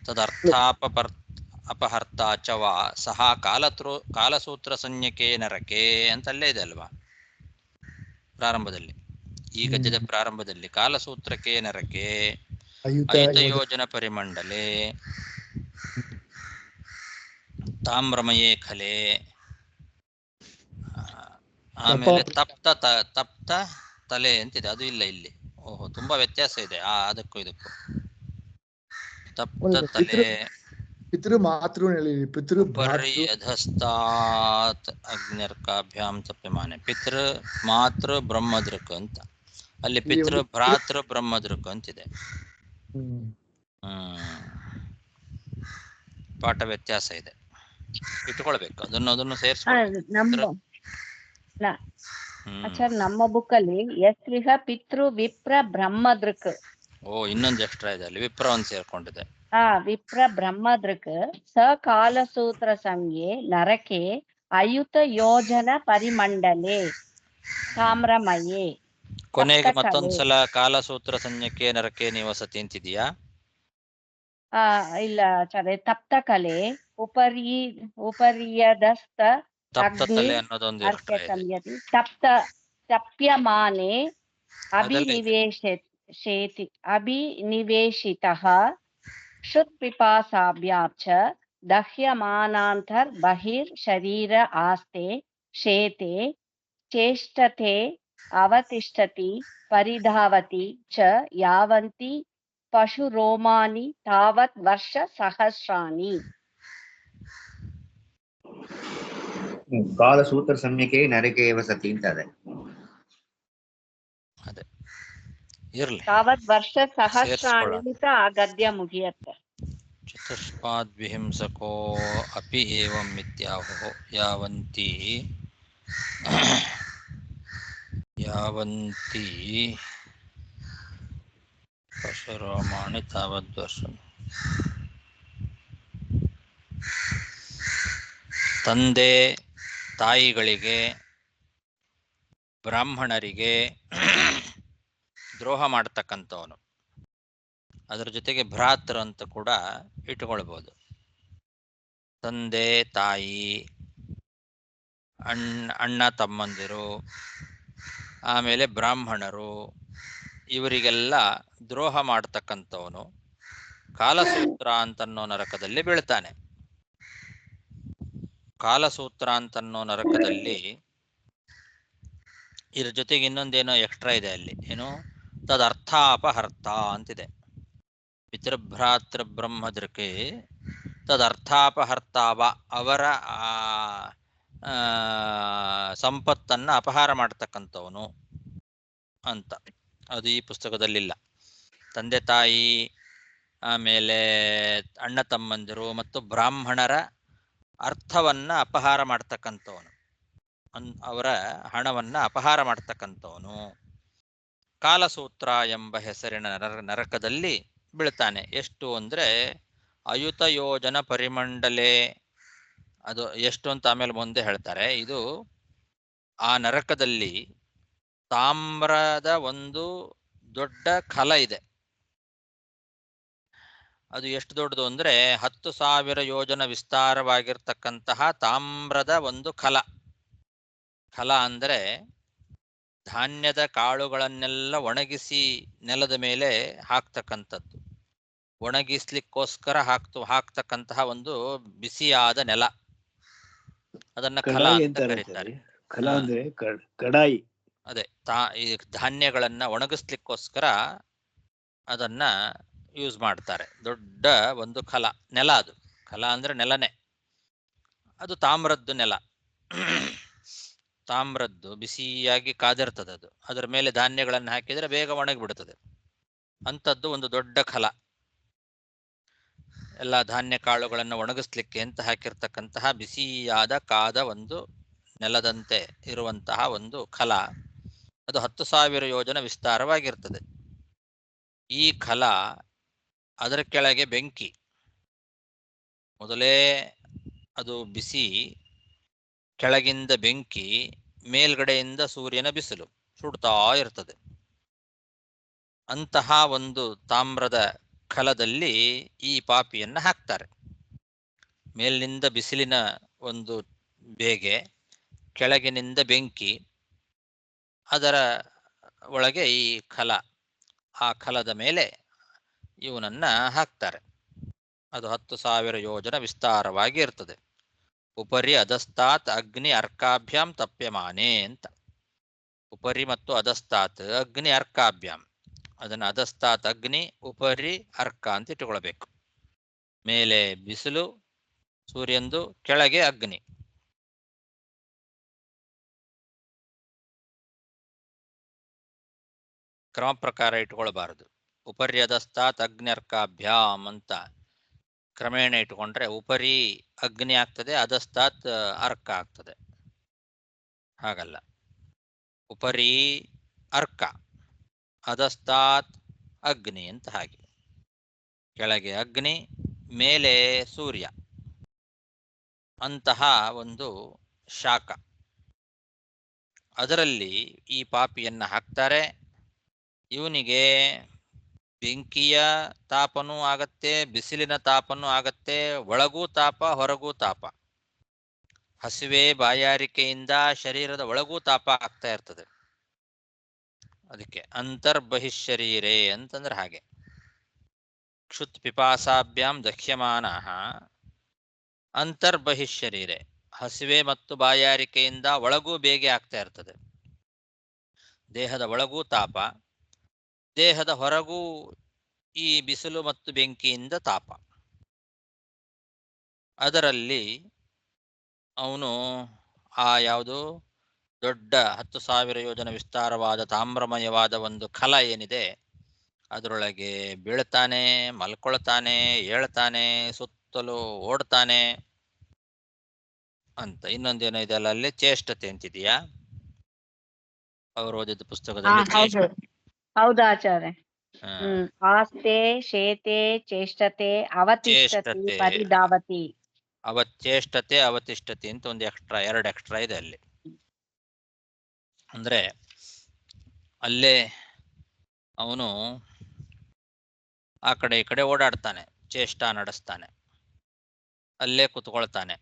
ತದರ್ಥಾಪಹರ್ತ ಚವಾ ಸಹ ಕಾಲಸೂತ್ರ ಸಂಜ್ಞಕೆ ನರಕೆ ಅಂತಲ್ಲೇ ಇದೆ ಅಲ್ವಾ ಪ್ರಾರಂಭದಲ್ಲಿ? ಈ ಗದ್ಯದ ಪ್ರಾರಂಭದಲ್ಲಿ ಕಾಲಸೂತ್ರಕ್ಕೆ ನರಕೆ ಅಯುತ ಯೋಜನ ಪರಿಮಂಡಲೆ ತಾಮ್ರಮಯೇ ಖಲೆ, ಆಮೇಲೆ ತಪ್ತ ತಲೆ ಅಂತಿದೆ, ಅದು ಇಲ್ಲ ಇಲ್ಲಿ. ಓಹೋ, ತುಂಬಾ ವ್ಯತ್ಯಾಸ ಇದೆ ಅದಕ್ಕೂ ಇದಕ್ಕೂ. ತಪ್ತ ತಲೆ ಪಿತೃ ಮಾತೃ ಅಧಸ್ತಾತ್ ಅಗ್ನಿರ್ಕಾಭ್ಯಾಂ ತಪ್ಯಮಾನೆ. ಪಿತೃ ಮಾತೃ ಬ್ರಹ್ಮದೃಕ್ ಅಂತ, ಅಲ್ಲಿ ಪಿತೃ ಭ್ರಾತೃ ಬ್ರಹ್ಮದೃಕ್ ಅಂತಿದೆ. ಪಾಠ ವ್ಯತ್ಯಾಸ ಇದೆ, ಇಟ್ಕೊಳ್ಬೇಕು ಅದನ್ನು ಸೇರಿಸ್ಕೊಳ್ಬೇಕು. ನಮ್ಮ ಬುಕ್ ಅಲ್ಲಿ ಯಸ್ವಿಹ ಪಿತೃ ವಿಪ್ರ ಬ್ರಹ್ಮದೃಕ್ ಓ ಇನ್ನೊಂದು ಎಕ್ಸ್ಟ್ರಾ ಇದೆ ಅಲ್ಲಿ, ವಿಪ್ರ ಒಂದು ಸೇರ್ಕೊಂಡಿದೆ. ವಿಪ್ರ ಬ್ರಹ್ಮದೃಕ್ ಸ ಕಾಲಸೂತ್ರ ಸಂಜ್ಞೆ ನರಕೆ ಅಯುತ ಯೋಜನ ಪರಿಮಂಡಲೆ ತಾಮ್ರಮಯೇ. ಕೊನೆಗೆ ಸಪ್ತಕಲೆ. ಮತ್ತೊಂದ್ಸಲ ಕಾಲಸೂತ್ರ ಸಂಜ್ಞಕ್ಕೆ ನರಕೆ ನಿವಸತಿ ಅಂತಿದೆಯಾ? ಇಲ್ಲ ಆಚಾರ್ಯ, ತಪ್ತಕಲೆ ಉಪರ್ಯದಸ್ತ ತಪ್ತ ಅಗ್ನಿ ತಲೆ ಅನ್ನೋದೊಂದು ಅರ್ಕ್ಯ ಎಕ್ಸ್ಟ್ರಾ ಇದೆ. ಸಂಯತಿ ತಪ್ಯಮಾನೆ ಅದೆಲ್ಲ ಇದೆ. ಅಭಿನಿವೇಶಿತಃ ಕ್ಷುತ್ಪಿಪಾಸಾಭ್ಯಾಚ ದಹ್ಯಮಾನಾಂತರ್ ಬಹಿರ್ ಶರೀರ ಆಸ್ತೆ ಶೇತೆ ಚೇಷ್ಟತೆ ಅವತಿಷ್ಠತಿ ಪರಿಧಾವತಿ ಚ ಯಾವಂತಿ ಪಶುರೋಮಾನಿ ತಾವತ್ ವರ್ಷ ಸಹಸ್ರಾಣಿ. ಕಾಲಸೂತ್ರ ಸಂಜ್ಞೆಗೆ ನರಕೆ ವಸತಿ ಅಂತ ಇದೆ. ಅದೇ ಇರ್ಲಿ, ತಾವತ್ ವರ್ಷ ಸಹಸ್ರಾಣಿ ಸೇರ್ಸ್ಕೊಳ್ಳೋಣ. ಅಂತ ಆ ಗದ್ಯ ಮುಗಿಯತ್ತೆ. ಚತುಷ್ಪಾದ್ ವಿಹಿಂಸಕೋ ಅಪಿ ಏವಂ ಮಿಥ್ಯಾಹೋ ಯಾವಂತಿ ಪಶುರೋಮಾಣಿ ತಾವದ್ವರ್ಷ. ತಂದೆ ತಾಯಿಗಳಿಗೆ ಬ್ರಾಹ್ಮಣರಿಗೆ ದ್ರೋಹ ಮಾಡ್ತಕ್ಕಂಥವನು, ಅದರ ಜೊತೆಗೆ ಭ್ರಾತೃ ಅಂತ ಕೂಡ ಇಟ್ಕೊಳ್ಬೋದು. ತಂದೆ ತಾಯಿ, ಅಣ್ಣ ತಮ್ಮಂದಿರು, ಆಮೇಲೆ ಬ್ರಾಹ್ಮಣರು, ಇವರಿಗೆಲ್ಲ ದ್ರೋಹ ಮಾಡ್ತಕ್ಕಂಥವನು ಕಾಲಸೂತ್ರ ಅಂತನ್ನೋ ನರಕದಲ್ಲಿ ಬೀಳ್ತಾನೆ. ಕಾಲಸೂತ್ರ ಅಂತನ್ನೋ ನರಕದಲ್ಲಿ ಇದ್ರ ಜೊತೆಗೆ ಇನ್ನೊಂದೇನೋ ಎಕ್ಸ್ಟ್ರಾ ಇದೆ ಅಲ್ಲಿ, ಏನು ತದರ್ಥಾಪಹರ್ತ ಅಂತಿದೆ. ಪಿತೃಭ್ರಾತೃ ಬ್ರಹ್ಮದೃಕೆ ತದರ್ಥಾಪಹರ್ತಾವ, ಅವರ ಸಂಪತ್ತನ್ನ ಅಪಹಾರ ಮಾಡ್ತಕ್ಕಂಥವನು ಅಂತ. ಅದು ಈ ಪುಸ್ತಕದಲ್ಲಿಲ್ಲ. ತಂದೆ ತಾಯಿ, ಆಮೇಲೆ ಅಣ್ಣ ತಮ್ಮಂದಿರು ಮತ್ತು ಬ್ರಾಹ್ಮಣರ ಅರ್ಥವನ್ನ ಅಪಹಾರ ಮಾಡ್ತಕ್ಕಂಥವನು, ಅವರ ಹಣವನ್ನ ಅಪಹಾರ ಮಾಡ್ತಕ್ಕಂಥವನು ಕಾಲಸೂತ್ರ ಎಂಬ ಹೆಸರಿನ ನರಕದಲ್ಲಿ ಬೀಳ್ತಾನೆ. ಎಷ್ಟು ಅಂದ್ರೆ ಅಯುತ ಯೋಜನ ಪರಿಮಂಡಲೆ. ಅದು ಎಷ್ಟು ಅಂತ ಆಮೇಲೆ ಮುಂದೆ ಹೇಳ್ತಾರೆ. ಇದು ಆ ನರಕದಲ್ಲಿ ತಾಮ್ರದ ಒಂದು ದೊಡ್ಡ ಖಲ ಇದೆ. ಅದು ಎಷ್ಟು ದೊಡ್ಡದು ಅಂದ್ರೆ 10,000 ಯೋಜನ ವಿಸ್ತಾರವಾಗಿರ್ತಕ್ಕಂತಹ ತಾಮ್ರದ ಒಂದು ಖಲ. ಖಲ ಅಂದ್ರೆ ಧಾನ್ಯದ ಕಾಳುಗಳನ್ನೆಲ್ಲ ಒಣಗಿಸಿ ನೆಲದ ಮೇಲೆ ಹಾಕ್ತಕ್ಕಂಥದ್ದು, ಒಣಗಿಸ್ಲಿಕ್ಕೋಸ್ಕರ ಹಾಕ್ತಕ್ಕಂತಹ ಒಂದು ಬಿಸಿಯಾದ ನೆಲ, ಅದನ್ನ ಖಲ ಕಡಾಯಿ ಅಂತ ಕರೀತಾರೆ. ಖಲ ಅಂದ್ರೆ ಕಡಾಯಿ. ಅದೇ ಈ ಧಾನ್ಯಗಳನ್ನ ಒಣಗಿಸ್ಲಿಕ್ಕೋಸ್ಕರ ಅದನ್ನ ಯೂಸ್ ಮಾಡ್ತಾರೆ. ದೊಡ್ಡ ಒಂದು ಖಲ, ನೆಲ. ಅದು ಖಲ ಅಂದ್ರೆ ನೆಲನೇ. ಅದು ತಾಮ್ರದ್ದು ನೆಲ, ತಾಮ್ರದ್ದು ಬಿಸಿಯಾಗಿ ಕಾದಿರ್ತದೆ. ಅದು ಅದರ ಮೇಲೆ ಧಾನ್ಯಗಳನ್ನು ಹಾಕಿದ್ರೆ ಬೇಗ ಒಣಗಿ ಬಿಡುತ್ತದೆ. ಅಂಥದ್ದು ಒಂದು ದೊಡ್ಡ ಖಲ, ಎಲ್ಲ ಧಾನ್ಯ ಕಾಳುಗಳನ್ನು ಒಣಗಿಸ್ಲಿಕ್ಕೆ ಅಂತ ಹಾಕಿರ್ತಕ್ಕಂತಹ ಬಿಸಿಯಾದ ಕಾದ ಒಂದು ನೆಲದಂತೆ ಇರುವಂತಹ ಒಂದು ಖಲ. ಅದು 10,000 ಯೋಜನ ವಿಸ್ತಾರವಾಗಿರ್ತದೆ. ಈ ಖಲ, ಅದರ ಕೆಳಗೆ ಬೆಂಕಿ, ಮೊದಲೇ ಅದು ಬಿಸಿ, ಕೆಳಗಿಂದ ಬೆಂಕಿ, ಮೇಲ್ಗಡೆಯಿಂದ ಸೂರ್ಯನ ಬಿಸಿಲು ಸುಡ್ತಾ ಇರ್ತದೆ. ಅಂತಹ ಒಂದು ತಾಮ್ರದ ಖಲದಲ್ಲಿ ಈ ಪಾಪಿಯನ್ನ ಹಾಕ್ತಾರೆ. ಮೇಲಿನಿಂದ ಬಿಸಿಲಿನ ಒಂದು ಬೇಗೆ, ಕೆಳಗಿನಿಂದ ಬೆಂಕಿ, ಅದರ ಒಳಗೆ ಈ ಖಲ, ಆ ಖಲದ ಮೇಲೆ ಇವನನ್ನ ಹಾಕ್ತಾರೆ. ಅದು 10,000 ಯೋಜನ ವಿಸ್ತಾರವಾಗಿ ಇರ್ತದೆ. ಉಪರಿ ಅಧಸ್ತಾತ್ ಅಗ್ನಿ ಅರ್ಕಾಭ್ಯಾಂ ತಪ್ಯಮಾನೆ ಅಂತ. ಉಪರಿ ಮತ್ತು ಅಧಸ್ತಾತ್ ಅಗ್ನಿ ಅರ್ಕಾಭ್ಯಾಂ, ಅದನ್ನು ಅಧಸ್ತಾತ್ ಅಗ್ನಿ, ಉಪರಿ ಅರ್ಕ ಅಂತ ಇಟ್ಟುಕೊಳ್ಬೇಕು. ಮೇಲೆ ಬಿಸಿಲು ಸೂರ್ಯಂದು, ಕೆಳಗೆ ಅಗ್ನಿ. ಕ್ರಮ ಪ್ರಕಾರ ಇಟ್ಕೊಳ್ಬಾರದು. ಉಪರ್ಯದಸ್ತಾತ್ ಅಗ್ನ್ಯರ್ಕಾಭ್ಯಾಮ್ ಅಂತ ಕ್ರಮೇಣ ಇಟ್ಕೊಂಡ್ರೆ ಉಪರಿ ಅಗ್ನಿ ಆಗ್ತದೆ, ಅಧಸ್ತಾತ್ ಅರ್ಕ ಆಗ್ತದೆ. ಹಾಗಲ್ಲ, ಉಪರಿ ಅರ್ಕ, ಅಧಸ್ತಾತ್ ಅಗ್ನಿ ಅಂತ. ಹಾಗೆ ಕೆಳಗೆ ಅಗ್ನಿ, ಮೇಲೆ ಸೂರ್ಯ, ಅಂತಹ ಒಂದು ಶಾಖ. ಅದರಲ್ಲಿ ಈ ಪಾಪಿಯನ್ನ ಹಾಕ್ತಾರೆ. ಇವನಿಗೆ ಬೆಂಕಿಯ ತಾಪನೂ ಆಗತ್ತೆ, ಬಿಸಿಲಿನ ತಾಪನೂ ಆಗತ್ತೆ, ಒಳಗೂ ತಾಪ ಹೊರಗೂ ತಾಪ. ಹಸಿವೆ ಬಾಯಾರಿಕೆಯಿಂದ ಶರೀರದ ಒಳಗೂ ತಾಪ ಆಗ್ತಾ ಇರ್ತದೆ. ಅದಕ್ಕೆ ಅಂತರ್ಬಹಿಶರೀರೇ ಅಂತಂದ್ರೆ ಹಾಗೆ. ಕ್ಷುತ್ ಪಿಪಾಸಾಭ್ಯಾಂ ದಹ್ಯಮಾನ ಅಂತರ್ಬಹಿಶರೀರೆ, ಹಸಿವೆ ಮತ್ತು ಬಾಯಾರಿಕೆಯಿಂದ ಒಳಗೂ ಬೇಗೆ ಆಗ್ತಾ ಇರ್ತದೆ. ದೇಹದ ಒಳಗೂ ತಾಪ, ದೇಹದ ಹೊರಗೂ ಈ ಬಿಸಿಲು ಮತ್ತು ಬೆಂಕಿಯಿಂದ ತಾಪ. ಅದರಲ್ಲಿ ಅವನು ಆ ಯಾವುದು ದೊಡ್ಡ 10,000 ಯೋಜನ ವಿಸ್ತಾರವಾದ ತಾಮ್ರಮಯವಾದ ಒಂದು ಖಲ ಏನಿದೆ, ಅದರೊಳಗೆ ಬೀಳ್ತಾನೆ, ಮಲ್ಕೊಳ್ತಾನೆ, ಏಳ್ತಾನೆ, ಸುತ್ತಲೂ ಓಡ್ತಾನೆ ಅಂತ. ಇನ್ನೊಂದೇನೋ ಇದೆಲ್ಲ ಅಲ್ಲಿ ಚೇಷ್ಟತೆ ಅಂತಿದೆಯಾ ಅವರು ಓದಿದ ಪುಸ್ತಕದಲ್ಲಿ? ಹೌದಾ ಆಚಾರ್ಯ. ಆಸ್ತೆ ಶೇತೆ ಚೇಷ್ಟತೆ ಅವತಿಷ್ಠತೆ ಪರಿಧಾವತಿ. ಅವಚೇಷ್ಟತೆ ಅವತಿಷ್ಠತೆ ಅಂತ ಒಂದು ಎಕ್ಸ್ಟ್ರಾ, 2 ಎಕ್ಸ್ಟ್ರಾ ಇದೆ ಅಲ್ಲಿ. ಅಂದ್ರೆ ಅಲ್ಲೇ ಅವನು ಆ ಕಡೆ ಈ ಕಡೆ ಓಡಾಡ್ತಾನೆ, ಚೇಷ್ಟ ನಡೆಸ್ತಾನೆ, ಅಲ್ಲೇ ಕುತ್ಕೊಳ್ತಾನೆ,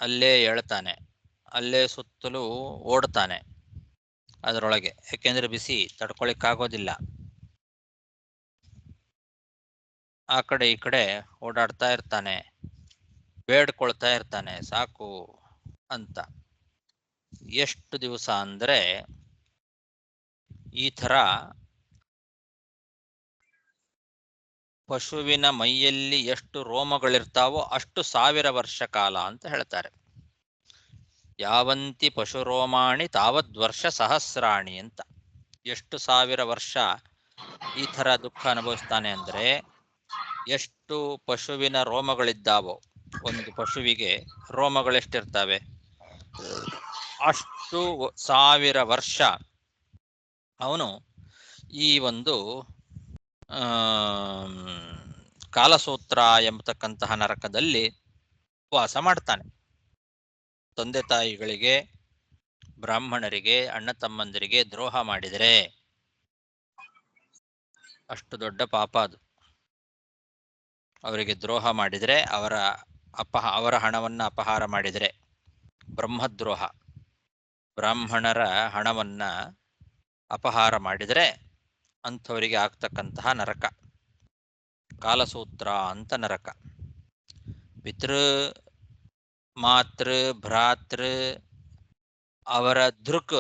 ಅಲ್ಲೇ ಹೇಳ್ತಾನೆ, ಅಲ್ಲೇ ಸುತ್ತಲೂ ಓಡ್ತಾನೆ ಅದರೊಳಗೆ. ಯಾಕೆಂದ್ರೆ ಬಿಸಿ ತಡ್ಕೊಳಿಕ್ಕಾಗೋದಿಲ್ಲ. ಆ ಕಡೆ ಈ ಕಡೆ ಓಡಾಡ್ತಾ ಇರ್ತಾನೆ, ಬೇಡ್ಕೊಳ್ತಾ ಇರ್ತಾನೆ ಸಾಕು ಅಂತ. ಎಷ್ಟು ದಿವಸ ಅಂದ್ರೆ ಈ ಥರ ಪಶುವಿನ ಮೈಯಲ್ಲಿ ಎಷ್ಟು ರೋಮಗಳಿರ್ತಾವೋ ಅಷ್ಟು 1000 ವರ್ಷ ಕಾಲ ಅಂತ ಹೇಳ್ತಾರೆ. ಯಾವಂತಿ ಪಶುರೋಮಾಣಿ ತಾವದ್ವರ್ಷ ಸಹಸ್ರಾಣಿ ಅಂತ. ಎಷ್ಟು 1000 ವರ್ಷ ಈ ಥರ ದುಃಖ ಅನುಭವಿಸ್ತಾನೆ ಅಂದ್ರೆ, ಎಷ್ಟು ಪಶುವಿನ ರೋಮಗಳಿದ್ದಾವೋ, ಒಂದು ಪಶುವಿಗೆ ರೋಮಗಳೆಷ್ಟಿರ್ತವೆ ಅಷ್ಟು 1000 ವರ್ಷ ಅವನು ಈ ಒಂದು ಕಾಲಸೂತ್ರ ಎಂಬತಕ್ಕಂತಹ ನರಕದಲ್ಲಿ ವಾಸ ಮಾಡ್ತಾನೆ. ತಂದೆ ತಾಯಿಗಳಿಗೆ, ಬ್ರಾಹ್ಮಣರಿಗೆ, ಅಣ್ಣ ತಮ್ಮಂದಿರಿಗೆ ದ್ರೋಹ ಮಾಡಿದರೆ ಅಷ್ಟು ದೊಡ್ಡ ಪಾಪ ಅದು. ಅವರಿಗೆ ದ್ರೋಹ ಮಾಡಿದರೆ, ಅವರ ಹಣವನ್ನ ಅಪಹಾರ ಮಾಡಿದರೆ, ಬ್ರಹ್ಮದ್ರೋಹ, ಬ್ರಾಹ್ಮಣರ ಹಣವನ್ನ ಅಪಹಾರ ಮಾಡಿದರೆ ಅಂಥವರಿಗೆ ಆಗ್ತಕ್ಕಂತಹ ನರಕ ಕಾಲಸೂತ್ರ ಅಂತ ನರಕ. ಪಿತೃ ಮಾತೃ ಭ್ರಾತೃ ಅವರ ದೃಕ್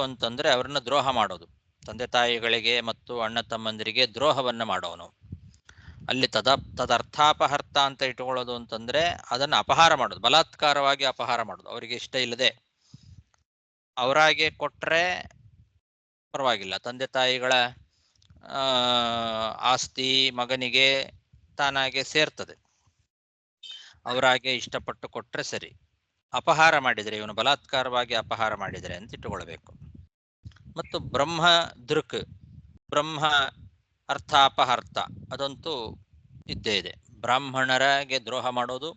ಅಂತಂದ್ರೆ ಅವರನ್ನ ದ್ರೋಹ ಮಾಡೋದು. ತಂದೆ ತಾಯಿಗಳಿಗೆ ಮತ್ತು ಅಣ್ಣ ತಮ್ಮಂದಿರಿಗೆ ದ್ರೋಹವನ್ನ ಮಾಡೋನು. ಅಲ್ಲಿ ತದರ್ಥಾಪಹರ್ತ ಅಂತ ಇಟ್ಕೊಳ್ಳೋದು ಅಂತಂದ್ರೆ ಅದನ್ನ ಅಪಹಾರ ಮಾಡೋದು, ಬಲಾತ್ಕಾರವಾಗಿ ಅಪಹಾರ ಮಾಡೋದು. ಅವರಿಗೆ ಇಷ್ಟ ಇಲ್ಲದೆ ಅವರಾಗೆ ಕೊಟ್ರೆ ಪರವಾಗಿಲ್ಲ, ತಂದೆ ತಾಯಿಗಳ ಆಸ್ತಿ ಮಗನಿಗೆ ತಾನಾಗೆ ಸೇರ್ತದೆ, ಅವರಾಗೆ ಇಷ್ಟಪಟ್ಟು ಕೊಟ್ರೆ ಸರಿ. ಅಪಹಾರ ಮಾಡಿದರೆ, ಇವನು ಬಲಾತ್ಕಾರವಾಗಿ ಅಪಹಾರ ಮಾಡಿದರೆ ಅಂತ ಇಟ್ಟುಕೊಳ್ಬೇಕು. ಮತ್ತು ಬ್ರಹ್ಮ ದೃಕ್, ಬ್ರಹ್ಮ ಅರ್ಥಾಪಹರ್ತ ಅದಂತೂ ಇದ್ದೇ ಇದೆ. ಬ್ರಾಹ್ಮಣರಿಗೆ ದ್ರೋಹ ಮಾಡೋದು,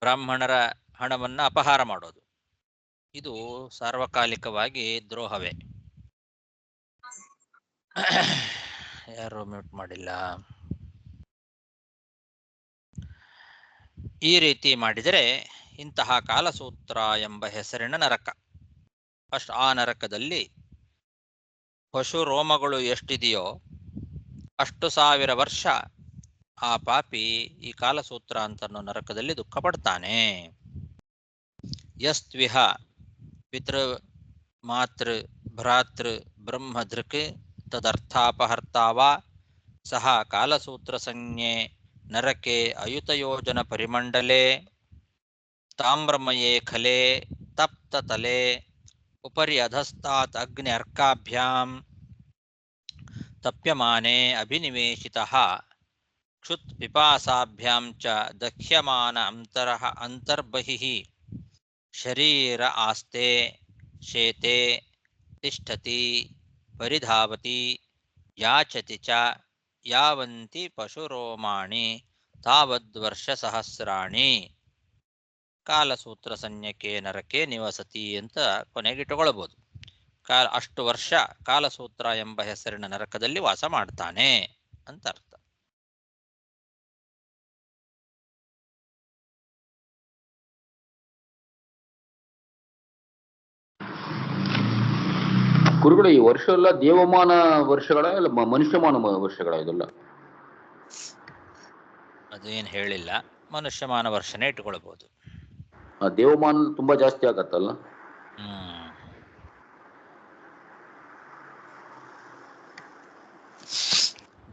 ಬ್ರಾಹ್ಮಣರ ಹಣವನ್ನ ಅಪಹಾರ ಮಾಡೋದು, ಇದು ಸಾರ್ವಕಾಲಿಕವಾಗಿ ದ್ರೋಹವೇ. ಯಾರು ಮ್ಯೂಟ್ ಮಾಡಿಲ್ಲ. ಈ ರೀತಿ ಮಾಡಿದರೆ ಇಂತಹ ಕಾಲಸೂತ್ರ ಎಂಬ ಹೆಸರಿನ ನರಕ. ಆ ನರಕದಲ್ಲಿ ಪಶು ರೋಮಗಳು ಎಷ್ಟಿದೆಯೋ ಅಷ್ಟು 1000 ವರ್ಷ ಆ ಪಾಪಿ ಈ ಕಾಲಸೂತ್ರ ಅಂತ ನರಕದಲ್ಲಿ ದುಃಖ ಪಡ್ತಾನೆ. ಯಸ್ತ್ವಿಹ ಪಿತೃ ಮಾತೃ ಭ್ರಾತೃ ಬ್ರಹ್ಮಧೃಕ್ ತದರ್ಥಾಪಹರ್ತಾವ ಸಹ ಕಾಲಸೂತ್ರ ಸಂಜ್ಞೆ ನರಕೆ ಅಯುತಯೋಜನ ಪರಿಮಂಡಲೆ ತಾಮ್ರಮಯೇ ಖಲೆ ತಪ್ತತಲೆ ಉಪರಿ ಅಧಸ್ತಾತ್ ಅಗ್ನಿ ಅರ್ಕಾಭ್ಯಾಂ ತಪ್ಯಮಾನೆ ಅಭಿನಿವೇಶಿತಃ ಕ್ಷುತ್ ಪಿಪಾಸಾಭ್ಯಾಂ ಚ ದಹ್ಯಮಾನ ಅಂತರ್ಬಹಿಃ ಶರೀರ ಆಸ್ತೆ ಶೇತೆ ತಿಷ್ಠತಿ ಪರಿಧಾವತಿ ಯಾಚತಿ ಚ ಯಾವಂತಿ ಪಶುರೋಮಾಣಿ ತಾವದ್ವರ್ಷ ಸಹಸ್ರಾಣಿ ಕಾಲಸೂತ್ರ ಸಂಜ್ಞಕೆ ನರಕೆ ನಿವಸತಿ ಅಂತ ಕೊನೆಗೆ ಇಟ್ಟುಕೊಳ್ಳಬಹುದು. ಅಷ್ಟು ವರ್ಷ ಕಾಲಸೂತ್ರ ಎಂಬ ಹೆಸರಿನ ನರಕದಲ್ಲಿ ವಾಸ ಮಾಡ್ತಾನೆ ಅಂತ ಅರ್ಥ. ಗುರುಗಳು, ಈ ವರ್ಷ ಎಲ್ಲ ದೇವಮಾನ ವರ್ಷಗಳ ಇಲ್ಲ ಮನುಷ್ಯಮಾನ ವರ್ಷಗಳ ಇದೆಲ್ಲ? ಅದೇನು ಹೇಳಿಲ್ಲ, ಮನುಷ್ಯಮಾನ ವರ್ಷನೇ ಇಟ್ಕೊಳ್ಬಹುದು. ದೇವಮಾನ ತುಂಬಾ ಜಾಸ್ತಿ ಆಗತ್ತಲ್ಲ?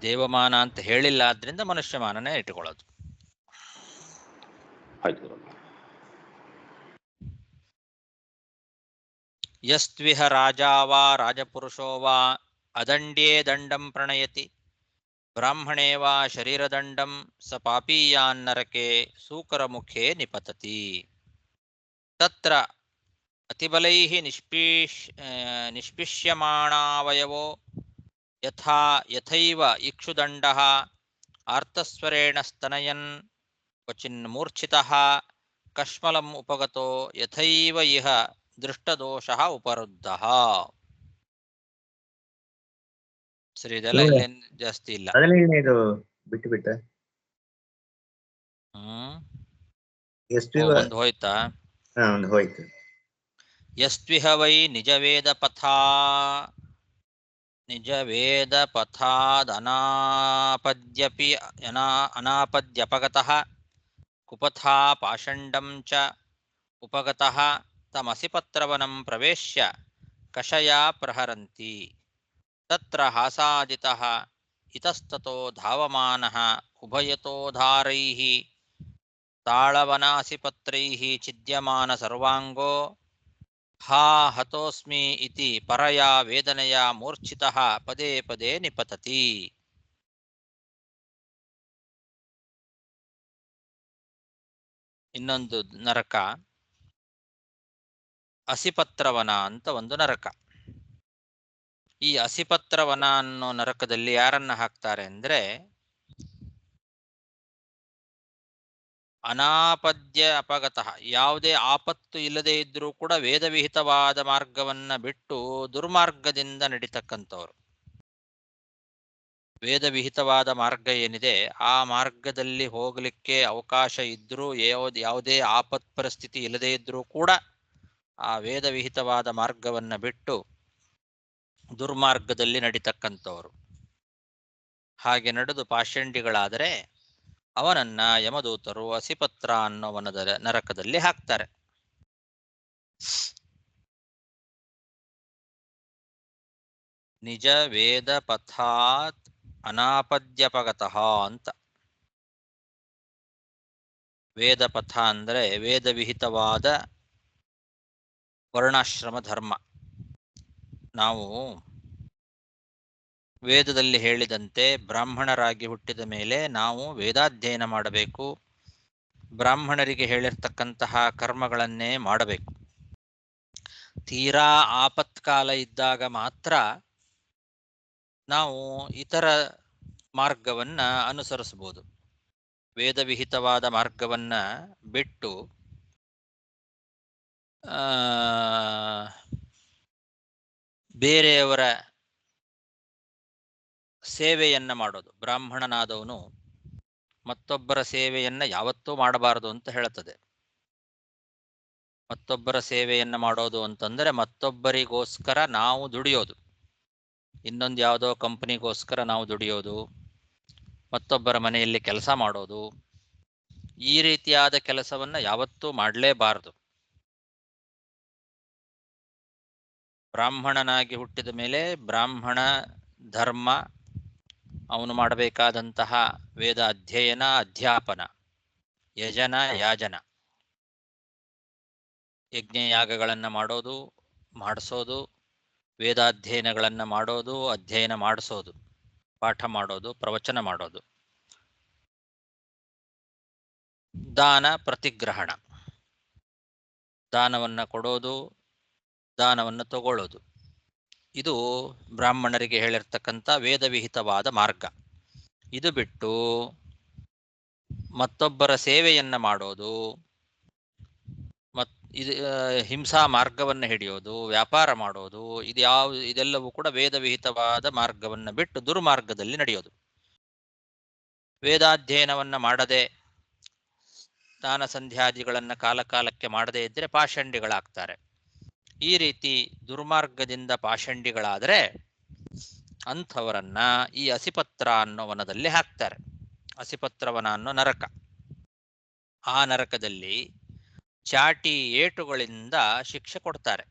ದೇವಮಾನ ಅಂತ ಹೇಳಿಲ್ಲ, ಆದ್ರಿಂದ ಮನುಷ್ಯಮಾನನೇ ಇಟ್ಟುಕೊಳ್ಳೋದು. ಯಸ್ತ್ವಿಹ ರಾಜಾ ವಾ ರಾಜಪುರುಷೋ ವಾ ಅದಂಡ್ಯೇ ದಂಡಂ ಪ್ರಣಯತಿ ಬ್ರಾಹ್ಮಣೇ ವಾ ಶರೀರದಂಡಂ ಸ ಪಾಪೀಯಾನ್ನರಕೆ ಸೂಕರಮುಖೇ ನಿಪತತಿ. ತತ್ರ ಅತಿಬಲೈಃ ನಿಷ್ಪಿಷ್ಯಮಾಣಾವಯವೋ ಯಥೈವ ಇಕ್ಷುದಂಡಃ ಆರ್ತಸ್ವರೇಣ ಸ್ತನಯನ್ ಕ್ವಚಿನ್ ಮೂರ್ಛಿತಃ ಕಶ್ಮಲಂ ಉಪಗತೋ ಯಥೈವ ಇಹ ದೃಷ್ಟದೋಷಃ ಉಪರುದ್ಧಃ. ಸರಿ, ಇದೆಲ್ಲ ಇಲ್ಲೇನು ಜಾಸ್ತಿ ಇಲ್ಲ. ಬಿಟ್ಟು ಬಿಟ್ಟ ಒಂದು ಹೋಯ್ತಾ? ಒಂದು ಹೋಯ್ತು. ಯಸ್ತ್ವಿಹ ವೈ ನಿಜವೇದ ಅನಾಪದ್ಯಪಗತಃ ಕುಪಥಾ ಪಾಷಂಡಂ ಚ ಉಪಗತಃ ತಮಸಿ ಪತ್ರವನಂ ಪ್ರವೇಶ್ಯ ಕಷಯಾ ಪ್ರಹರಂತಿ. ತತ್ರ ಹಾಸಾದಿತಃ ಇತಸ್ತತೋ ಧಾವಮಾನಃ ಉಭಯತೋಧಾರೈಃ ತಾಳವನಾಸಿಪತ್ರೈಃ ಛಿದ್ಯಮಾನ ಸರ್ವಾಂಗೋ ಹಾ ಹತೋಸ್ಮಿ ಇತಿ ಪರಯಾ ವೇದನೆಯ ಮೂರ್ಛಿತಃ ಪದೇ ಪದೇ ನಿಪತತಿ. ಇನ್ನೊಂದು ನರಕ ಅಸಿಪತ್ರವನ ಅಂತ ಒಂದು ನರಕ. ಈ ಅಸಿಪತ್ರವನ ಅನ್ನೋ ನರಕದಲ್ಲಿ ಯಾರನ್ನ ಹಾಕ್ತಾರೆ ಅಂದ್ರೆ, ಅನಾಪದ್ಯ ಅಪಗತಃ, ಯಾವುದೇ ಆಪತ್ತು ಇಲ್ಲದೆ ಇದ್ರೂ ಕೂಡ ವೇದವಿಹಿತವಾದ ಮಾರ್ಗವನ್ನ ಬಿಟ್ಟು ದುರ್ಮಾರ್ಗದಿಂದ ನಡೀತಕ್ಕಂಥವ್ರು. ವೇದವಿಹಿತವಾದ ಮಾರ್ಗ ಏನಿದೆ ಆ ಮಾರ್ಗದಲ್ಲಿ ಹೋಗಲಿಕ್ಕೆ ಅವಕಾಶ ಇದ್ರೂ, ಯಾವುದೇ ಆಪತ್ ಪರಿಸ್ಥಿತಿ ಇಲ್ಲದೆ ಇದ್ರೂ ಕೂಡ ಆ ವೇದವಿಹಿತವಾದ ಮಾರ್ಗವನ್ನ ಬಿಟ್ಟು ದುರ್ಮಾರ್ಗದಲ್ಲಿ ನಡೀತಕ್ಕಂಥವ್ರು. ಹಾಗೆ ನಡೆದು ಪಾಷಂಡಿಗಳಾದರೆ ಅವನನ್ನ ಯಮದೂತರು ಅಸಿಪತ್ರ ಅನ್ನೋ ವನದ ನರಕದಲ್ಲಿ ಹಾಕ್ತಾರೆ. ನಿಜ ವೇದ ಪಥಾತ್ ಅನಾಪದ್ಯಪಗತಃ ಅಂತ. ವೇದ ಪಥ ಅಂದರೆ ವೇದವಿಹಿತವಾದ ವರ್ಣಾಶ್ರಮ ಧರ್ಮ. ನಾವು ವೇದದಲ್ಲಿ ಹೇಳಿದಂತೆ ಬ್ರಾಹ್ಮಣರಾಗಿ ಹುಟ್ಟಿದ ಮೇಲೆ ನಾವು ವೇದಾಧ್ಯಯನ ಮಾಡಬೇಕು, ಬ್ರಾಹ್ಮಣರಿಗೆ ಹೇಳಿರ್ತಕ್ಕಂತಹ ಕರ್ಮಗಳನ್ನೇ ಮಾಡಬೇಕು. ತೀರಾ ಆಪತ್ಕಾಲ ಇದ್ದಾಗ ಮಾತ್ರ ನಾವು ಇತರ ಮಾರ್ಗವನ್ನ ಅನುಸರಿಸಬಹುದು. ವೇದವಿಹಿತವಾದ ಮಾರ್ಗವನ್ನ ಬಿಟ್ಟು ಬೇರೆಯವರ ಸೇವೆಯನ್ನ ಮಾಡೋದು. ಬ್ರಾಹ್ಮಣನಾದವನು ಮತ್ತೊಬ್ಬರ ಸೇವೆಯನ್ನ ಯಾವತ್ತೂ ಮಾಡಬಾರದು ಅಂತ ಹೇಳುತ್ತದೆ. ಮತ್ತೊಬ್ಬರ ಸೇವೆಯನ್ನ ಮಾಡೋದು ಅಂತಂದ್ರೆ ಮತ್ತೊಬ್ಬರಿಗೋಸ್ಕರ ನಾವು ದುಡಿಯೋದು, ಇನ್ನೊಂದು ಯಾವುದೋ ಕಂಪನಿಗೋಸ್ಕರ ನಾವು ದುಡಿಯೋದು, ಮತ್ತೊಬ್ಬರ ಮನೆಯಲ್ಲಿ ಕೆಲಸ ಮಾಡೋದು, ಈ ರೀತಿಯಾದ ಕೆಲಸವನ್ನ ಯಾವತ್ತೂ ಮಾಡಲೇಬಾರದು. ಬ್ರಾಹ್ಮಣನಾಗಿ ಹುಟ್ಟಿದ ಮೇಲೆ ಬ್ರಾಹ್ಮಣ ಧರ್ಮ, ಅವನು ಮಾಡಬೇಕಾದಂತಹ ವೇದ ಅಧ್ಯಯನ, ಅಧ್ಯಾಪನ, ಯಜನ, ಯಾಜನ, ಯಜ್ಞಯಾಗಗಳನ್ನು ಮಾಡೋದು, ಮಾಡಿಸೋದು, ವೇದಾಧ್ಯಯನಗಳನ್ನು ಮಾಡೋದು, ಅಧ್ಯಯನ ಮಾಡಿಸೋದು, ಪಾಠ ಮಾಡೋದು, ಪ್ರವಚನ ಮಾಡೋದು, ದಾನ ಪ್ರತಿಗ್ರಹಣ, ದಾನವನ್ನು ಕೊಡೋದು, ದಾನವನ್ನು ತಗೊಳ್ಳೋದು, ಇದು ಬ್ರಾಹ್ಮಣರಿಗೆ ಹೇಳಿರ್ತಕ್ಕಂಥ ವೇದವಿಹಿತವಾದ ಮಾರ್ಗ. ಇದು ಬಿಟ್ಟು ಮತ್ತೊಬ್ಬರ ಸೇವೆಯನ್ನ ಮಾಡೋದು, ಇದು ಹಿಂಸಾ ಮಾರ್ಗವನ್ನು ಹಿಡಿಯೋದು, ವ್ಯಾಪಾರ ಮಾಡೋದು, ಇದೆಲ್ಲವೂ ಕೂಡ ವೇದವಿಹಿತವಾದ ಮಾರ್ಗವನ್ನು ಬಿಟ್ಟು ದುರ್ಮಾರ್ಗದಲ್ಲಿ ನಡೆಯೋದು. ವೇದಾಧ್ಯಯನವನ್ನ ಮಾಡದೆ, ಸ್ನಾನ ಸಂಧ್ಯಾದಿಗಳನ್ನ ಕಾಲಕ್ಕೆ ಮಾಡದೇ ಇದ್ದರೆ ಪಾಷಂಡಿಗಳಾಗ್ತಾರೆ. ಈ ರೀತಿ ದುರ್ಮಾರ್ಗದಿಂದ ಪಾಷಂಡಿಗಳಾದರೆ ಅಂಥವರನ್ನ ಈ ಅಸಿಪತ್ರ ಅನ್ನೋ ವನದಲ್ಲಿ ಹಾಕ್ತಾರೆ. ಅಸಿಪತ್ರವನ ಅನ್ನೋ ನರಕ. ಆ ನರಕದಲ್ಲಿ ಚಾಟಿ ಏಟುಗಳಿಂದ ಶಿಕ್ಷೆ ಕೊಡ್ತಾರೆ.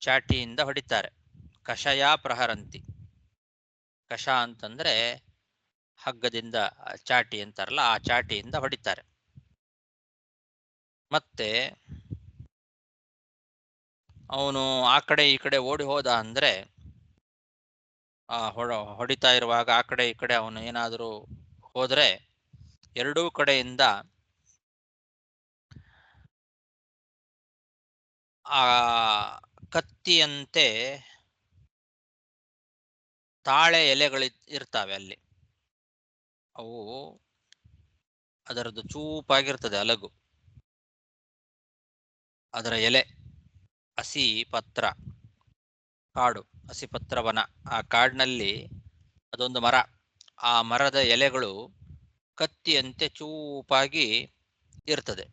ಚಾಟಿಯಿಂದ ಹೊಡಿತಾರೆ. ಕಷಯ ಪ್ರಹರಂತಿ. ಕಷ ಅಂತಂದ್ರೆ ಹಗ್ಗದಿಂದ ಚಾಟಿ ಅಂತಾರಲ್ಲ, ಆ ಚಾಟಿಯಿಂದ ಹೊಡಿತಾರೆ. ಮತ್ತೆ ಅವನು ಆ ಕಡೆ ಈ ಕಡೆ ಓಡಿ ಹೋದ ಅಂದ್ರೆ ಹೊಡಿತಾ ಇರುವಾಗ ಆ ಕಡೆ ಈ ಕಡೆ ಅವನು ಏನಾದರೂ ಹೋದ್ರೆ ಎರಡೂ ಕಡೆಯಿಂದ ಆ ಕತ್ತಿಯಂತೆ ತಾಳೆ ಎಲೆಗಳು ಇರ್ತಾವೆ ಅಲ್ಲಿ. ಅವು ಅದರದ್ದು ಚೂಪಾಗಿರ್ತದೆ ಅಲಗು, ಅದರ ಎಲೆ. ಹಸಿ ಪತ್ರ, ಕಾಡು, ಹಸಿಪತ್ರವನ. ಆ ಕಾಡಿನಲ್ಲಿ ಅದೊಂದು ಮರ. ಆ ಮರದ ಎಲೆಗಳು ಕತ್ತಿಯಂತೆ ಚೂಪಾಗಿ ಇರ್ತದೆ.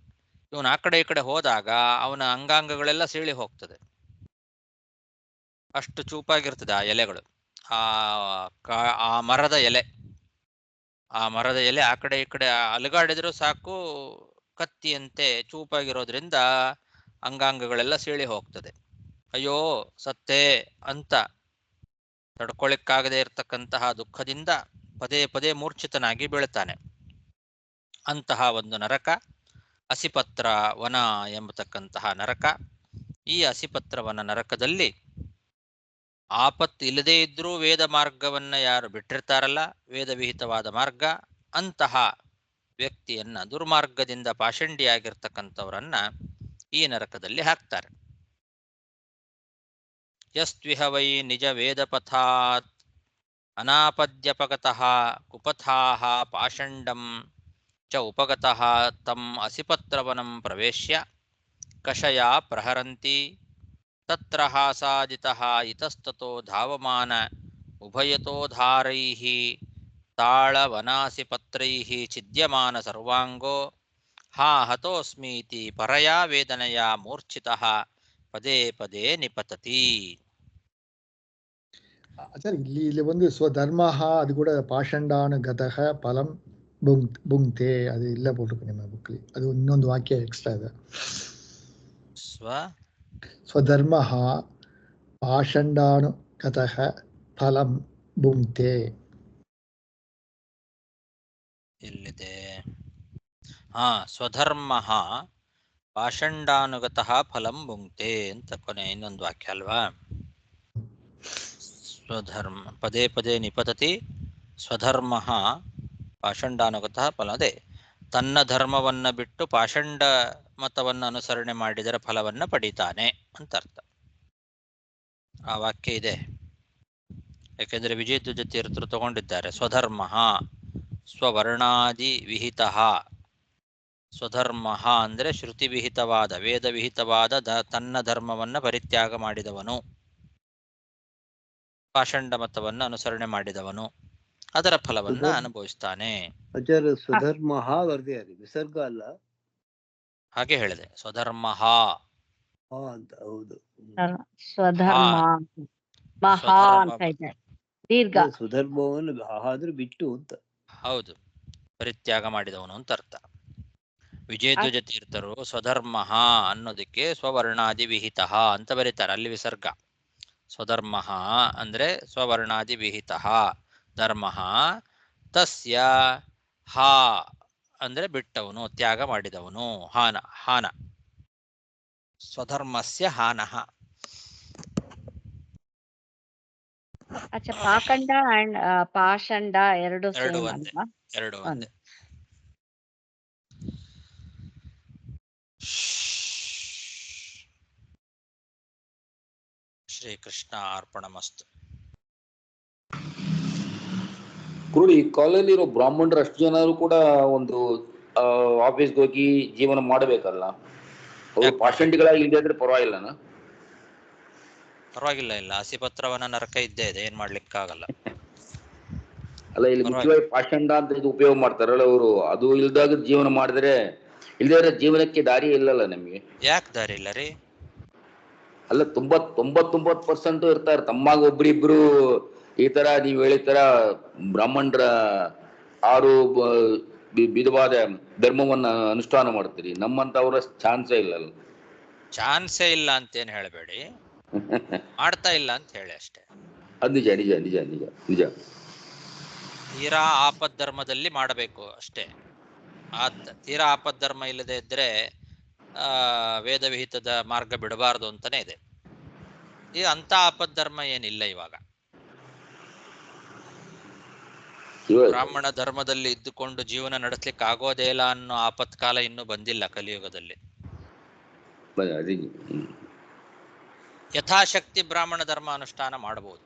ಇವನು ಆ ಕಡೆ ಈ ಕಡೆ ಹೋದಾಗ ಅವನ ಅಂಗಾಂಗಗಳೆಲ್ಲ ಸೀಳಿ ಹೋಗ್ತದೆ, ಅಷ್ಟು ಚೂಪಾಗಿರ್ತದೆ ಆ ಎಲೆಗಳು. ಆ ಮರದ ಎಲೆ, ಆ ಮರದ ಎಲೆ ಆ ಕಡೆ ಈ ಕಡೆ ಅಲುಗಾಡಿದ್ರು ಸಾಕು ಕತ್ತಿಯಂತೆ ಚೂಪಾಗಿರೋದ್ರಿಂದ ಅಂಗಾಂಗಗಳೆಲ್ಲ ಸೀಳಿ ಹೋಗ್ತದೆ. ಅಯ್ಯೋ ಸತ್ತೇ ಅಂತ ತಡ್ಕೊಳಿಕ್ಕಾಗದೇ ಇರತಕ್ಕಂತಹ ದುಃಖದಿಂದ ಪದೇ ಪದೇ ಮೂರ್ಛಿತನಾಗಿ ಬೀಳ್ತಾನೆ. ಅಂತಹ ಒಂದು ನರಕ ಅಸಿಪತ್ರ ವನ ಎಂಬತಕ್ಕಂತಹ ನರಕ. ಈ ಅಸಿಪತ್ರವನ ನರಕದಲ್ಲಿ ಆಪತ್ತು ಇಲ್ಲದೇ ಇದ್ರೂ ವೇದ ಮಾರ್ಗವನ್ನ ಯಾರು ಬಿಟ್ಟಿರ್ತಾರಲ್ಲ, ವೇದವಿಹಿತವಾದ ಮಾರ್ಗ, ಅಂತಹ ವ್ಯಕ್ತಿಯನ್ನ, ದುರ್ಮಾರ್ಗದಿಂದ ಪಾಷಂಡಿಯಾಗಿರ್ತಕ್ಕಂಥವರನ್ನ ಈ ನರಕದಲ್ಲಿ ಹಾಕ್ತಾರೆ. ಯಸ್ತ್ವಿಹ ವೈ ನಿಜ ವೇದ ಪಥಾತ್ ಅನಾಪದ್ಯಪಗತಃ ಕುಪಥಾಃ ಪಾಷಂಡಂ ಚ ಉಪಗತಃ ತಂ ಅಸಿಪತ್ರವನಂ ಪ್ರವೇಶ್ಯ ಕಷಯ ಪ್ರಹರಂತಿ ತತ್ರ ಹಾಸಾದಿತಃ ಇತಸ್ತತೋ ಧಾವಮಾನ ಉಭಯತೋಧಾರೈಃ ತಾಳವನಾಸಿಪತ್ರೈಃ ಛಿದ್ಯಮಾನ ಸರ್ವಾಂಗೋ ಹಾ ಹತೋಸ್ಮೀತಿ ಪರಯಾ ವೇದನೆಯ ಮೂರ್ಛಿತಃ ಪದೇ ಪದೇ ನಿಪತತಿ. ಸರ್, ಇಲ್ಲಿ ಒಂದು ಸ್ವಧರ್ಮ, ಅದು ಕೂಡ ಪಾಷಂಡಾನುಗತಃ ಫಲಂ ಭುಂಕ್ತೆ, ಅದು ಇಲ್ಲ போட்டிருக்கு ನಿಮ್ಮ ಬುಕ್ಲಿ. ಅದು ಇನ್ನೊಂದು ವಾಕ್ಯ ಎಕ್ಸ್ಟ್ರಾ ಇದೆ. ಸ್ವಧರ್ಮ ಪಾಷಂಡಾನುಗತಃ ಫಲಂ ಭುಂಕ್ತೆ. ಎಲ್ಲಿದೆ? ಸ್ವಧರ್ಮ ಪಾಷಂಡಾನುಗತಃ ಫಲಂ ಭುಂಕ್ತೆ ಅಂತ ಕೊನೆ ಇನ್ನೊಂದು ವಾಕ್ಯ ಅಲ್ವಾ? ಸ್ವಧರ್ಮ ಪದೇ ಪದೇ ನಿಪತತಿ. ಸ್ವಧರ್ಮ ಪಾಷಂಡಾನುಗತಃ ಫಲ. ಅದೇ, ತನ್ನ ಧರ್ಮವನ್ನ ಬಿಟ್ಟು ಪಾಷಂಡ ಮತವನ್ನು ಅನುಸರಣೆ ಮಾಡಿದರೆ ಫಲವನ್ನ ಪಡಿತಾನೆ ಅಂತ ಅರ್ಥ. ಆ ವಾಕ್ಯ ಇದೆ, ಯಾಕೆಂದ್ರೆ ವಿಜಯಧ್ವಜ ತೀರ್ಥರು ತಗೊಂಡಿದ್ದಾರೆ. ಸ್ವಧರ್ಮ ಸ್ವವರ್ಣಾದಿ ವಿಹಿತ. ಸ್ವಧರ್ಮ ಅಂದರೆ ಶ್ರುತಿ ವಿಹಿತವಾದ, ವೇದ ವಿಹಿತವಾದ ತನ್ನ ಧರ್ಮವನ್ನ ಪರಿತ್ಯಾಗ ಮಾಡಿದವನು, ಪಾಷಂಡ ಮತವನ್ನು ಅನುಸರಣೆ ಮಾಡಿದವನು, ಅದರ ಫಲವನ್ನ ಅನುಭವಿಸ್ತಾನೆ. ಆಚಾರ್ಯ ಸ್ವಧರ್ಮ ಬರ್ದಿದ್ದಾರೆ, ವಿಸರ್ಗ ಅಲ್ಲ. ಹಾಗೆ ಹೇಳಿದೆ, ಸ್ವಧರ್ಮ ಅಂತ. ಹೌದು, ಸ್ವಧರ್ಮ ಮಹಾ ಅಂತ ಇದೆ, ದೀರ್ಘ. ಸ್ವಧರ್ಮವನ್ನು ಆದ್ರೂ ಬಿಟ್ಟು ಅಂತ. ಹೌದು, ಪರಿತ್ಯಾಗ ಮಾಡಿದವನು ಅಂತ ಅರ್ಥ. ವಿಜಯಧ್ವಜ ತೀರ್ಥರು ಸ್ವಧರ್ಮ ಅನ್ನೋದಕ್ಕೆ ಸ್ವವರ್ಣಾದಿ ವಿಹಿತ ಅಂತ ಬರೀತಾರೆ. ಅಲ್ಲಿ ವಿಸರ್ಗ. ಸ್ವಧರ್ಮ ಅಂದ್ರೆ ಸ್ವವರ್ಣಾದಿ ವಿಹಿತ ಧರ್ಮ, ತಸ್ಯ ಹಾ ಅಂದ್ರೆ ಬಿಟ್ಟವನು, ತ್ಯಾಗ ಮಾಡಿದವನು, ಹಾನ ಸ್ವಧರ್ಮಸ್ಯ ಹಾನಃ. ಪಾಖಂಡ ಅಂಡ್ ಪಾಷಂಡ ಎರಡು ಒಂದೇ, ಎರಡು ಒಂದೇ. ಶ್ರೀಕೃಷ್ಣ ಅರ್ಪಣಮಸ್ತು. ಗುರುಳಿ ಕಾಲಲ್ಲಿ ಇರೋ ಬ್ರಾಹ್ಮಣರು ಅಷ್ಟು ಜನರು ಕೂಡ ಒಂದು ಆಫೀಸ್ಗೆ ಹೋಗಿ ಜೀವನ ಮಾಡಬೇಕಲ್ಲ, ಅವರು ಪಾಷಂಡಿಗಳಾಗಿ ಇಲ್ಲದೆ ಇದ್ರೆ ಪರವಾಗಿಲ್ಲನಾ? ಪರವಾಗಿಲ್ಲ, ಇಲ್ಲ ಹಸಿಪತ್ರವನ ನರಕ ಇದ್ದೇ ಇದೆ, ಏನ್ ಮಾಡ್ಲಿಕ್ಕಾಗಲ್ಲ. ಅಲ್ಲ, ಇಲ್ಲಿ ಮುಖ್ಯವಾಗಿ ಪಾಷಂಡ ಅಂತ ಇದು ಉಪಯೋಗ ಮಾಡ್ತಾರಲ್ಲ ಅವರು, ಅದು ಇಲ್ದಾಗ ಜೀವನ ಮಾಡಿದ್ರೆ ಇಲ್ದೇ ಜೀವನಕ್ಕೆ ದಾರಿ ಇಲ್ಲಲ್ಲ ನಮ್ಗೆ. ಯಾಕೆ ದಾರಿ ಇಲ್ಲ ರೀ? ಅಲ್ಲ, 99% ಇರ್ತಾರೆ ತಮ್ಮಾಗ ಒಬ್ರಿಬ್ರು ಈ ತರ ನೀವು ಹೇಳಿತರ ಬ್ರಾಹ್ಮಣರ 6 ವಿಧವಾದ ಧರ್ಮವನ್ನ ಅನುಷ್ಠಾನ ಮಾಡ್ತೀರಿ. ನಮ್ಮಂತವ್ರ ಚಾನ್ಸೇ ಇಲ್ಲಲ್ಲ. ಚಾನ್ಸೇ ಇಲ್ಲ ಅಂತೇನು ಹೇಳಬೇಡಿ, ಮಾಡ್ತಾ ಇಲ್ಲ ಅಂತ ಹೇಳಿ ಅಷ್ಟೇ. ಅದು ನಿಜ ನಿಜ ನಿಜ ನಿಜ ನಿಜ. ತೀರಾ ಆಪದ್ಧರ್ಮದಲ್ಲಿ ಮಾಡಬೇಕು ಅಷ್ಟೇ. ತೀರಾ ಆಪದ್ಧರ್ಮ ಇಲ್ಲದೆ ಇದ್ರೆ ವೇದ ವಿಹಿತದ ಮಾರ್ಗ ಬಿಡಬಾರದು ಅಂತಾನೆ ಇದೆ. ಈ ಅಂತ ಆಪದ್ಧರ್ಮ ಏನಿಲ್ಲ ಇವಾಗ. ಬ್ರಾಹ್ಮಣ ಧರ್ಮದಲ್ಲಿ ಇದ್ದುಕೊಂಡು ಜೀವನ ನಡೆಸ್ಲಿಕ್ಕೆ ಆಗೋದೇ ಇಲ್ಲ ಅನ್ನೋ ಆಪತ್ಕಾಲ ಇನ್ನೂ ಬಂದಿಲ್ಲ ಕಲಿಯುಗದಲ್ಲಿ. ಯಥಾಶಕ್ತಿ ಬ್ರಾಹ್ಮಣ ಧರ್ಮ ಅನುಷ್ಠಾನ ಮಾಡಬಹುದು.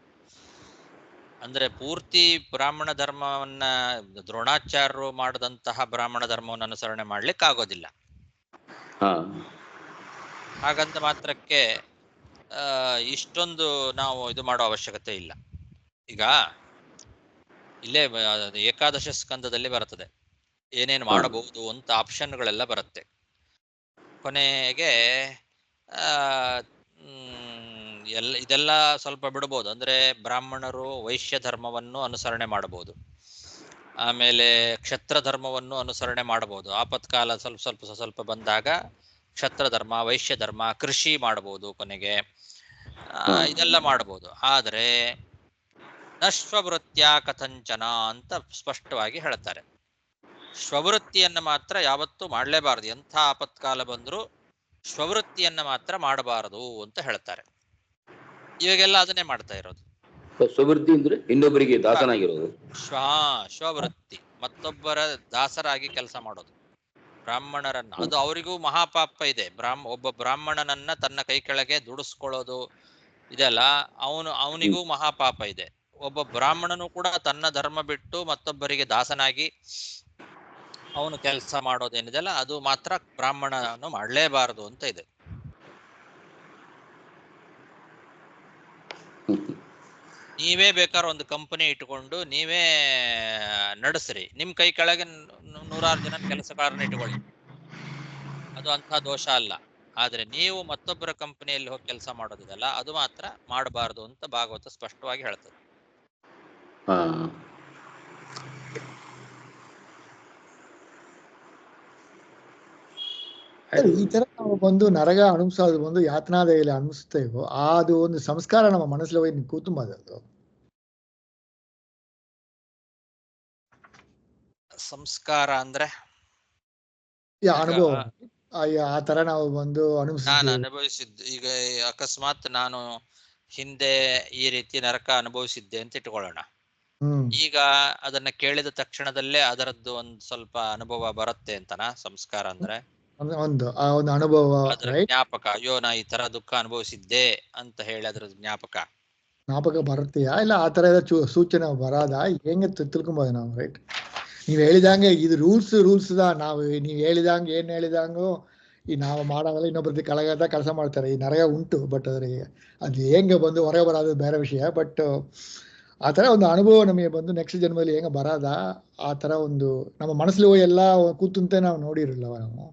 ಅಂದ್ರೆ ಪೂರ್ತಿ ಬ್ರಾಹ್ಮಣ ಧರ್ಮವನ್ನ ದ್ರೋಣಾಚಾರ್ಯರು ಮಾಡದಂತಹ ಬ್ರಾಹ್ಮಣ ಧರ್ಮವನ್ನು ಅನುಸರಣೆ ಮಾಡ್ಲಿಕ್ಕೆ ಆಗೋದಿಲ್ಲ. ಹಾಗಂತ ಮಾತ್ರಕ್ಕೆ ಇಷ್ಟೊಂದು ನಾವು ಇದು ಮಾಡೋ ಅವಶ್ಯಕತೆ ಇಲ್ಲ. ಈಗ ಇಲ್ಲೇ ಏಕಾದಶ ಸ್ಕಂದದಲ್ಲಿ ಬರ್ತದೆ ಏನೇನು ಮಾಡಬಹುದು ಅಂತ ಆಪ್ಷನ್ಗಳೆಲ್ಲ ಬರುತ್ತೆ. ಕೊನೆಗೆ ಇದೆಲ್ಲ ಸ್ವಲ್ಪ ಬಿಡಬಹುದು. ಅಂದ್ರೆ ಬ್ರಾಹ್ಮಣರು ವೈಶ್ಯ ಧರ್ಮವನ್ನು ಅನುಸರಣೆ ಮಾಡಬಹುದು, ಆಮೇಲೆ ಕ್ಷತ್ರ ಧರ್ಮವನ್ನು ಅನುಸರಣೆ ಮಾಡಬಹುದು. ಆಪತ್ಕಾಲ ಸ್ವಲ್ಪ ಬಂದಾಗ ಕ್ಷತ್ರ ಧರ್ಮ, ವೈಶ್ಯ ಧರ್ಮ, ಕೃಷಿ ಮಾಡಬಹುದು. ಕೊನೆಗೆ ಇದೆಲ್ಲ ಮಾಡಬಹುದು. ಆದ್ರೆ ನಶ್ವವೃತ್ಯ ಕಥಂಚನ ಅಂತ ಸ್ಪಷ್ಟವಾಗಿ ಹೇಳ್ತಾರೆ. ಸ್ವವೃತ್ತಿಯನ್ನ ಮಾತ್ರ ಯಾವತ್ತೂ ಮಾಡಲೇಬಾರದು. ಎಂಥ ಆಪತ್ಕಾಲ ಬಂದರೂ ಸ್ವವೃತ್ತಿಯನ್ನ ಮಾತ್ರ ಮಾಡಬಾರದು ಅಂತ ಹೇಳ್ತಾರೆ. ಇವಾಗೆಲ್ಲ ಅದನ್ನೇ ಮಾಡ್ತಾ ಇರೋದು. ಸ್ವವೃತ್ತಿ ಅಂದ್ರೆ ಇನ್ನೊಬ್ಬರಿಗೆ ದಾಸನಾಗಿರೋದು. ಸ್ವವೃತ್ತಿ, ಮತ್ತೊಬ್ಬರ ದಾಸರಾಗಿ ಕೆಲಸ ಮಾಡೋದು ಬ್ರಾಹ್ಮಣರನ್ನ. ಅದು ಅವರಿಗೂ ಮಹಾಪಾಪ ಇದೆ. ಒಬ್ಬ ಬ್ರಾಹ್ಮಣನನ್ನ ತನ್ನ ಕೈ ಕೆಳಗೆ ದುಡಿಸ್ಕೊಳ್ಳೋದು ಇದೆಲ್ಲ ಅವನಿಗೂ ಮಹಾಪಾಪ ಇದೆ. ಒಬ್ಬ ಬ್ರಾಹ್ಮಣನು ಕೂಡ ತನ್ನ ಧರ್ಮ ಬಿಟ್ಟು ಮತ್ತೊಬ್ಬರಿಗೆ ದಾಸನಾಗಿ ಅವನು ಕೆಲಸ ಮಾಡೋದೇನಿದೆಲ್ಲ ಅದು ಮಾತ್ರ ಬ್ರಾಹ್ಮಣನು ಮಾಡಲೇಬಾರದು ಅಂತ ಇದೆ. ನೀವೇ ಬೇಕಾದ್ರೆ ಒಂದು ಕಂಪನಿ ಇಟ್ಕೊಂಡು ನೀವೇ ನಡೆಸ್ರಿ, ನಿಮ್ ಕೈ ಕೆಳಗೆ 100 ಜನ ಕೆಲಸಗಾರನ ಇಟ್ಕೊಳ್ಳಿ, ಅದು ಅಂಥ ದೋಷ ಅಲ್ಲ. ಆದ್ರೆ ನೀವು ಮತ್ತೊಬ್ಬರ ಕಂಪನಿಯಲ್ಲಿ ಹೋಗಿ ಕೆಲಸ ಮಾಡೋದಿದೆಲ್ಲ ಅದು ಮಾತ್ರ ಮಾಡಬಾರದು ಅಂತ ಭಾಗವತ ಸ್ಪಷ್ಟವಾಗಿ ಹೇಳ್ತದೆ. ಈ ತರ ನಾವು ಬಂದು ನರಗ ಅನುಭವಿಸೋದು ಬಂದು ಯಾತನಾದಲ್ಲಿ ಅನುಭವಿಸ್ತೇವೋ ಅದು ಒಂದು ಸಂಸ್ಕಾರ ನಮ್ಮ ಮನಸ್ಸಲ್ಲಿ ಹೋಗಿ ಕೂತುಂಬದು. ಅದು ಸಂಸ್ಕಾರ ಅಂದ್ರೆ ಅನುಭವ, ಆ ತರ ನಾವು ಬಂದು ನಾನು ಅನುಭವಿಸಿದ್ದು. ಈಗ ಅಕಸ್ಮಾತ್ ನಾನು ಹಿಂದೆ ಈ ರೀತಿ ನರಕ ಅನುಭವಿಸಿದ್ದೆ ಅಂತ ಇಟ್ಕೊಳ್ಳೋಣ. ಈಗ ಅದನ್ನ ಕೇಳಿದ ತಕ್ಷಣದಲ್ಲೇ ಅದರದ್ದು ಒಂದು ಸ್ವಲ್ಪ ಅನುಭವ ಬರುತ್ತೆ ಅಂತನಾ ಸಂಸ್ಕಾರ ಅಂದ್ರೆ? ಒಂದು ಅನುಭವ, ಅದ್ರ ಜ್ಞಾಪಕ, ಅಯ್ಯೋ ನಾ ಈ ತರ ದುಃಖ ಅನುಭವಿಸಿದ್ದೆ ಅಂತ ಹೇಳಿ ಅದ್ರ ಜ್ಞಾಪಕ ಬರುತ್ತೀಯಾ? ಇಲ್ಲ ಆ ತರ ಸೂಚನೆ ಬರೋದ? ಹೆಂಗೆ ತಿಳ್ಕೊಬೋದು ನಾವು? ರೈಟ್, ನೀವ್ ಹೇಳಿದಂಗೆ ಇದು ರೂಲ್ಸ್ ನೀವ್ ಹೇಳಿದಂಗೆ ಏನ್ ಹೇಳಿದಂಗು ಈ ನಾವು ಮಾಡೋಲ್ಲ, ಇನ್ನೊಬ್ಬರದ್ದು ಕೆಳಗದ ಕೆಲಸ ಮಾಡ್ತಾರೆ. ಈ ನರಗ ಉಂಟು, ಬಟ್ ಅದು ಹೆಂಗೆ ಬಂದು ಹೊರಗೆ ಬರೋದು ಬೇರೆ ವಿಷಯ. ಬಟ್ ಆ ತರ ಒಂದು ಅನುಭವ ನಮಗೆ ಬಂದು ನೆಕ್ಸ್ಟ್ ಜನ್ಮದಲ್ಲಿ ಹೆಂಗ ಬರೋದ, ಆ ತರ ಒಂದು ನಮ್ಮ ಮನಸ್ಸಲ್ಲಿ ಎಲ್ಲ ಕೂತಂತೆ ನಾವು ನೋಡಿರಲ್ಲ ನಾವು.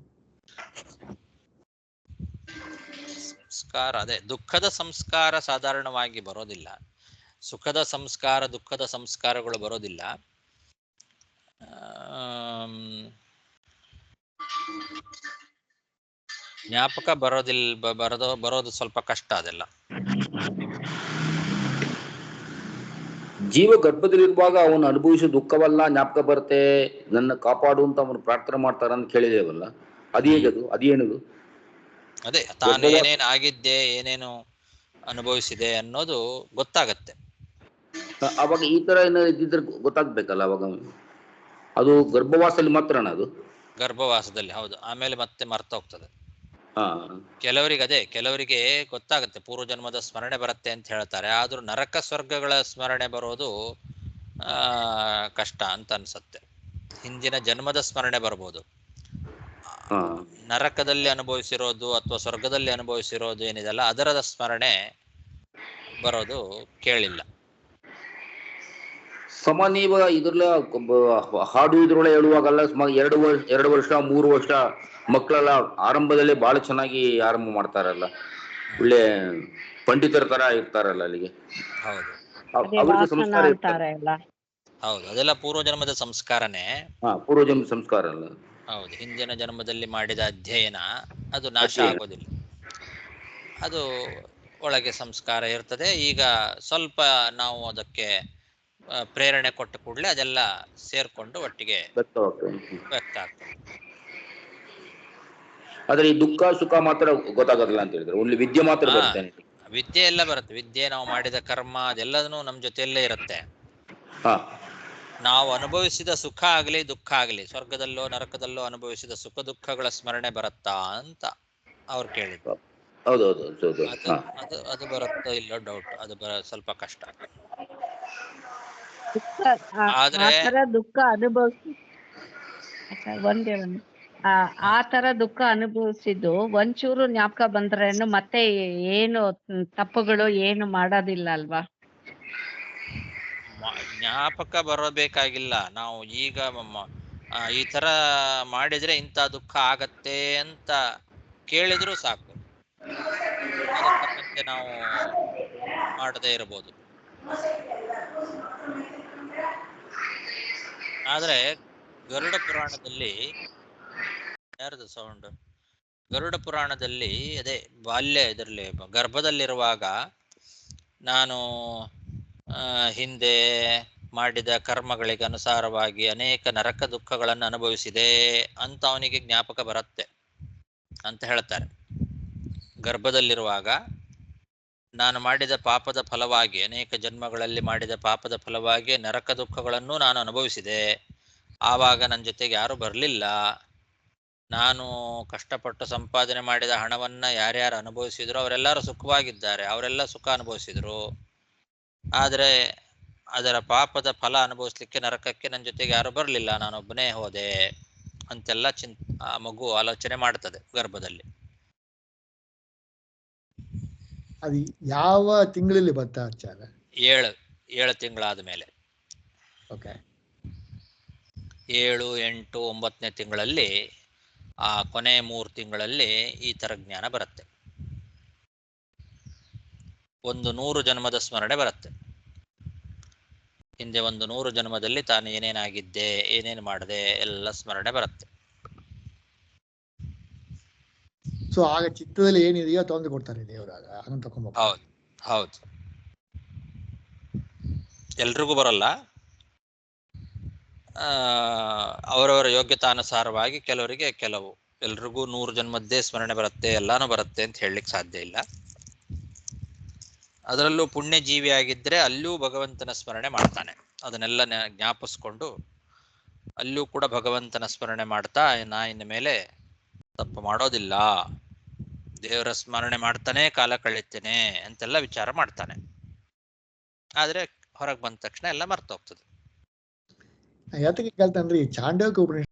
ಸಂಸ್ಕಾರ ಅದೇ ದುಃಖದ ಸಂಸ್ಕಾರ ಸಾಧಾರಣವಾಗಿ ಬರೋದಿಲ್ಲ. ಸುಖದ ಸಂಸ್ಕಾರ, ದುಃಖದ ಸಂಸ್ಕಾರಗಳು ಬರೋದಿಲ್ಲ. ಜ್ಞಾಪಕ ಬರೋದು ಸ್ವಲ್ಪ ಕಷ್ಟ. ಅದೆಲ್ಲ ಜೀವ ಗರ್ಭದಲ್ಲಿರುವಾಗ ಅವನು ಅನುಭವಿಸೋ ದುಃಖವಲ್ಲ ಜ್ಞಾಪಕ ಬರುತ್ತೆ, ನನ್ನ ಕಾಪಾಡು ಅಂತ ಅವನು ಪ್ರಾರ್ಥನೆ ಮಾಡ್ತಾರ ಅಂತ ಕೇಳಿದೇವಲ್ಲ, ಅದೇನದು? ಅದೇ ತಾನು ಏನೇನು ಆಗಿದ್ದೆ, ಏನೇನು ಅನುಭವಿಸಿದೆ ಅನ್ನೋದು ಗೊತ್ತಾಗತ್ತೆ. ಅವಾಗ ಈ ತರ ಏನಾದ್ರು ಇದ್ದಿದ್ರೆ ಗೊತ್ತಾಗ್ಬೇಕಲ್ಲ ಅವಾಗ. ಅದು ಗರ್ಭವಾಸದಲ್ಲಿ ಮಾತ್ರನ? ಅದು ಗರ್ಭವಾಸದಲ್ಲಿ ಹೌದು, ಆಮೇಲೆ ಮತ್ತೆ ಮರ್ತೋಗ್ತದೆ. ಹಾ ಕೆಲವರಿಗೆ ಗೊತ್ತಾಗುತ್ತೆ ಪೂರ್ವಜನ್ಮದ ಸ್ಮರಣೆ ಬರುತ್ತೆ ಅಂತ ಹೇಳ್ತಾರೆ. ಆದ್ರೂ ನರಕ ಸ್ವರ್ಗಗಳ ಸ್ಮರಣೆ ಬರೋದು ಕಷ್ಟ ಅಂತ ಅನ್ಸತ್ತೆ. ಹಿಂದಿನ ಜನ್ಮದ ಸ್ಮರಣೆ ಬರ್ಬೋದು. ಹಾ ನರಕದಲ್ಲಿ ಅನುಭವಿಸಿರೋದು ಅಥವಾ ಸ್ವರ್ಗದಲ್ಲಿ ಅನುಭವಿಸಿರೋದು ಏನಿದೆಲ್ಲ ಅದರದ ಸ್ಮರಣೆ ಬರೋದು ಕೇಳಿಲ್ಲ. ಸಾಮಾನ್ಯ ಇವಾಗ ಇದ್ರಲ್ಲ ಹಾಡು ಇದ್ರೊಳಗೆ ಹೇಳುವಾಗಲ್ಲ 2 ವರ್ಷ 3 ವರ್ಷ ಮಕ್ಕಳೆಲ್ಲ ಆರಂಭದಲ್ಲೇ ಬಹಳ ಚೆನ್ನಾಗಿ ಆರಂಭ ಮಾಡ್ತಾರಲ್ಲ, ಒಳ್ಳೆ ಪಂಡಿತರ ತರ ಇರ್ತಾರಲ್ಲ ಅಲ್ಲಿಗೆ. ಹೌದು ಅವ್ರಿಗೆ ವಾಸನ ಸಂಸ್ಕಾರ ಇರ್ತಾರೆ. ಅಂತಾರೆ ಎಲ್ಲ. ಹೌದು, ಅದೆಲ್ಲ ಪೂರ್ವಜನ್ಮದ ಸಂಸ್ಕಾರನೇ. ಪೂರ್ವಜನ್ಮ ಸಂಸ್ಕಾರ ಅಲ್ಲ. ಹೌದು, ಹಿಂದಿನ ಜನ್ಮದಲ್ಲಿ ಮಾಡಿದ ಅಧ್ಯಯನ ಅದು ನಾಶ ಆಗೋದಿಲ್ಲ, ಅದು ಒಳಗೆ ಸಂಸ್ಕಾರ ಇರ್ತದೆ. ಈಗ ಸ್ವಲ್ಪ ನಾವು ಅದಕ್ಕೆ ಪ್ರೇರಣೆ ಕೊಟ್ಟ ಕೂಡಲೇ ಅದೆಲ್ಲ ಸೇರ್ಕೊಂಡು ಒಟ್ಟಿಗೆ ವ್ಯಕ್ತ ಆಗ್ತದೆ. ಆದ್ರೆ ಈ ದುಃಖ ಸುಖ ಮಾತ್ರ ಗೊತ್ತಾಗೋದಿಲ್ಲ ಅಂತ ಹೇಳಿದ್ರೆ, ಓನ್ಲಿ ವಿದ್ಯೆ ಮಾತ್ರ ಬರುತ್ತೆ. ವಿದ್ಯೆ ಎಲ್ಲ ಬರುತ್ತೆ, ವಿದ್ಯೆ ನಾವು ಮಾಡಿದ ಕರ್ಮ ಅದೆಲ್ಲದೂ ನಮ್ಮ ಜೊತೆಯಲ್ಲೇ ಇರುತ್ತೆ. ನಾವು ಅನುಭವಿಸಿದ ಸುಖ ಆಗ್ಲಿ ದುಃಖ ಆಗ್ಲಿ, ಸ್ವರ್ಗದಲ್ಲೋ ನರಕದಲ್ಲೋ ಅನುಭವಿಸಿದ ಸುಖ ದುಃಖಗಳ ಸ್ಮರಣೆ ಬರುತ್ತಾ ಅಂತ ಅವ್ರು ಕೇಳಿದ್ರು. ಅದು ಬರುತ್ತೋ ಇಲ್ಲೋ ಡೌಟ್, ಅದು ಸ್ವಲ್ಪ ಕಷ್ಟ. ಆತರ ದುಃಖ ಅನುಭವಿಸಿ ಆ ತರ ದುಃಖ ಅನುಭವಿಸಿದ್ದು ಒಂಚೂರು ಜ್ಞಾಪಕ ಬಂದ್ರೇನು ಮತ್ತೆ ಏನು ತಪ್ಪುಗಳು ಏನು ಮಾಡೋದಿಲ್ಲ ಅಲ್ವಾ? ಜ್ಞಾಪಕ ಬರಬೇಕಾಗಿಲ್ಲ. ನಾವು ಈಗ ಈ ತರ ಮಾಡಿದ್ರೆ ಇಂಥ ದುಃಖ ಆಗತ್ತೆ ಅಂತ ಕೇಳಿದ್ರು ಸಾಕು, ಅದಕ್ಕೆ ನಾವು ಮಾಡದೇ ಇರಬಹುದು. ಆದ್ರೆ ಗರುಡ ಪುರಾಣದಲ್ಲಿ ಗರುಡ ಪುರಾಣದಲ್ಲಿ ಅದೇ ಬಾಲ್ಯ ಇದರಲ್ಲಿ ಗರ್ಭದಲ್ಲಿರುವಾಗ ನಾನು ಹಿಂದೆ ಮಾಡಿದ ಕರ್ಮಗಳಿಗೆ ಅನುಸಾರವಾಗಿ ಅನೇಕ ನರಕ ದುಃಖಗಳನ್ನು ಅನುಭವಿಸಿದೆ ಅಂತ ಅವನಿಗೆ ಜ್ಞಾಪಕ ಬರುತ್ತೆ ಅಂತ ಹೇಳ್ತಾರೆ. ಗರ್ಭದಲ್ಲಿರುವಾಗ ನಾನು ಮಾಡಿದ ಪಾಪದ ಫಲವಾಗಿ, ಅನೇಕ ಜನ್ಮಗಳಲ್ಲಿ ಮಾಡಿದ ಪಾಪದ ಫಲವಾಗಿ ನರಕ ದುಃಖಗಳನ್ನು ನಾನು ಅನುಭವಿಸಿದೆ. ಆವಾಗ ನನ್ನ ಜೊತೆಗೆ ಯಾರು ಬರಲಿಲ್ಲ. ನಾನು ಕಷ್ಟಪಟ್ಟು ಸಂಪಾದನೆ ಮಾಡಿದ ಹಣವನ್ನ ಯಾರ್ಯಾರು ಅನುಭವಿಸಿದ್ರು ಅವರೆಲ್ಲರೂ ಸುಖವಾಗಿದ್ದಾರೆ, ಅವರೆಲ್ಲ ಸುಖ ಅನುಭವಿಸಿದ್ರು. ಆದರೆ ಅದರ ಪಾಪದ ಫಲ ಅನುಭವಿಸ್ಲಿಕ್ಕೆ ನರಕಕ್ಕೆ ನನ್ನ ಜೊತೆಗೆ ಯಾರು ಬರಲಿಲ್ಲ, ನಾನೊಬ್ಬನೇ ಹೋದೆ ಅಂತೆಲ್ಲ ಆ ಮಗು ಆಲೋಚನೆ ಮಾಡ್ತದೆ ಗರ್ಭದಲ್ಲಿ. ಅದು ಯಾವ ತಿಂಗಳಲ್ಲಿ ಬರ್ತಾ ಆಚಾರ? 7 ತಿಂಗಳಾದ ಮೇಲೆ. ಓಕೆ. 7, 8, 9ನೇ ತಿಂಗಳಲ್ಲಿ, ಆ ಕೊನೆ 3 ತಿಂಗಳಲ್ಲಿ ಈ ತರ ಜ್ಞಾನ ಬರುತ್ತೆ. 100 ಜನ್ಮದ ಸ್ಮರಣೆ ಬರುತ್ತೆ. ಹಿಂದೆ 100 ಜನ್ಮದಲ್ಲಿ ತಾನು ಏನೇನಾಗಿದ್ದೆ, ಏನೇನು ಮಾಡಿದೆ ಎಲ್ಲ ಸ್ಮರಣೆ ಬರುತ್ತೆ. ಸೊ ಆಗ ಚಿತ್ತದಲ್ಲಿ ಏನಿದೆಯೋ ತೊಂದು ಕೊಡ್ತಾರೆ ದೇವರಾಗ, ಅದನ್ನ ತಗೊಂಡ್. ಹೌದು, ಎಲ್ರಿಗೂ ಬರಲ್ಲ. ಅವರವರ ಯೋಗ್ಯತಾನುಸಾರವಾಗಿ ಕೆಲವರಿಗೆ ಎಲ್ರಿಗೂ 100 ಜನ್ಮದ್ದೇ ಸ್ಮರಣೆ ಬರುತ್ತೆ, ಎಲ್ಲಾನು ಬರುತ್ತೆ ಅಂತ ಹೇಳಲಿಕ್ಕೆ ಸಾಧ್ಯ ಇಲ್ಲ. ಅದರಲ್ಲೂ ಪುಣ್ಯ ಜೀವಿ ಆಗಿದ್ರೆ ಅಲ್ಲೂ ಭಗವಂತನ ಸ್ಮರಣೆ ಮಾಡ್ತಾನೆ. ಅದನ್ನೆಲ್ಲ ಜ್ಞಾಪಿಸ್ಕೊಂಡು ಅಲ್ಲೂ ಕೂಡ ಭಗವಂತನ ಸ್ಮರಣೆ ಮಾಡ್ತಾ, ನಾ ಇನ್ನು ಮೇಲೆ ತಪ್ಪು ಮಾಡೋದಿಲ್ಲ, ದೇವರ ಸ್ಮರಣೆ ಮಾಡ್ತಾನೆ ಕಾಲ ಕಳೀತೇನೆ ಅಂತೆಲ್ಲ ವಿಚಾರ ಮಾಡ್ತಾನೆ. ಆದ್ರೆ ಹೊರಗೆ ಬಂದ ತಕ್ಷಣ ಎಲ್ಲ ಮರ್ತೋಗ್ತದೆ. ಯಾತಕ್ಕೆ ಕೇಳ್ತಾನ್ರಿ, ಚಾಂಡೋಕ ಉಪನಿಷತ್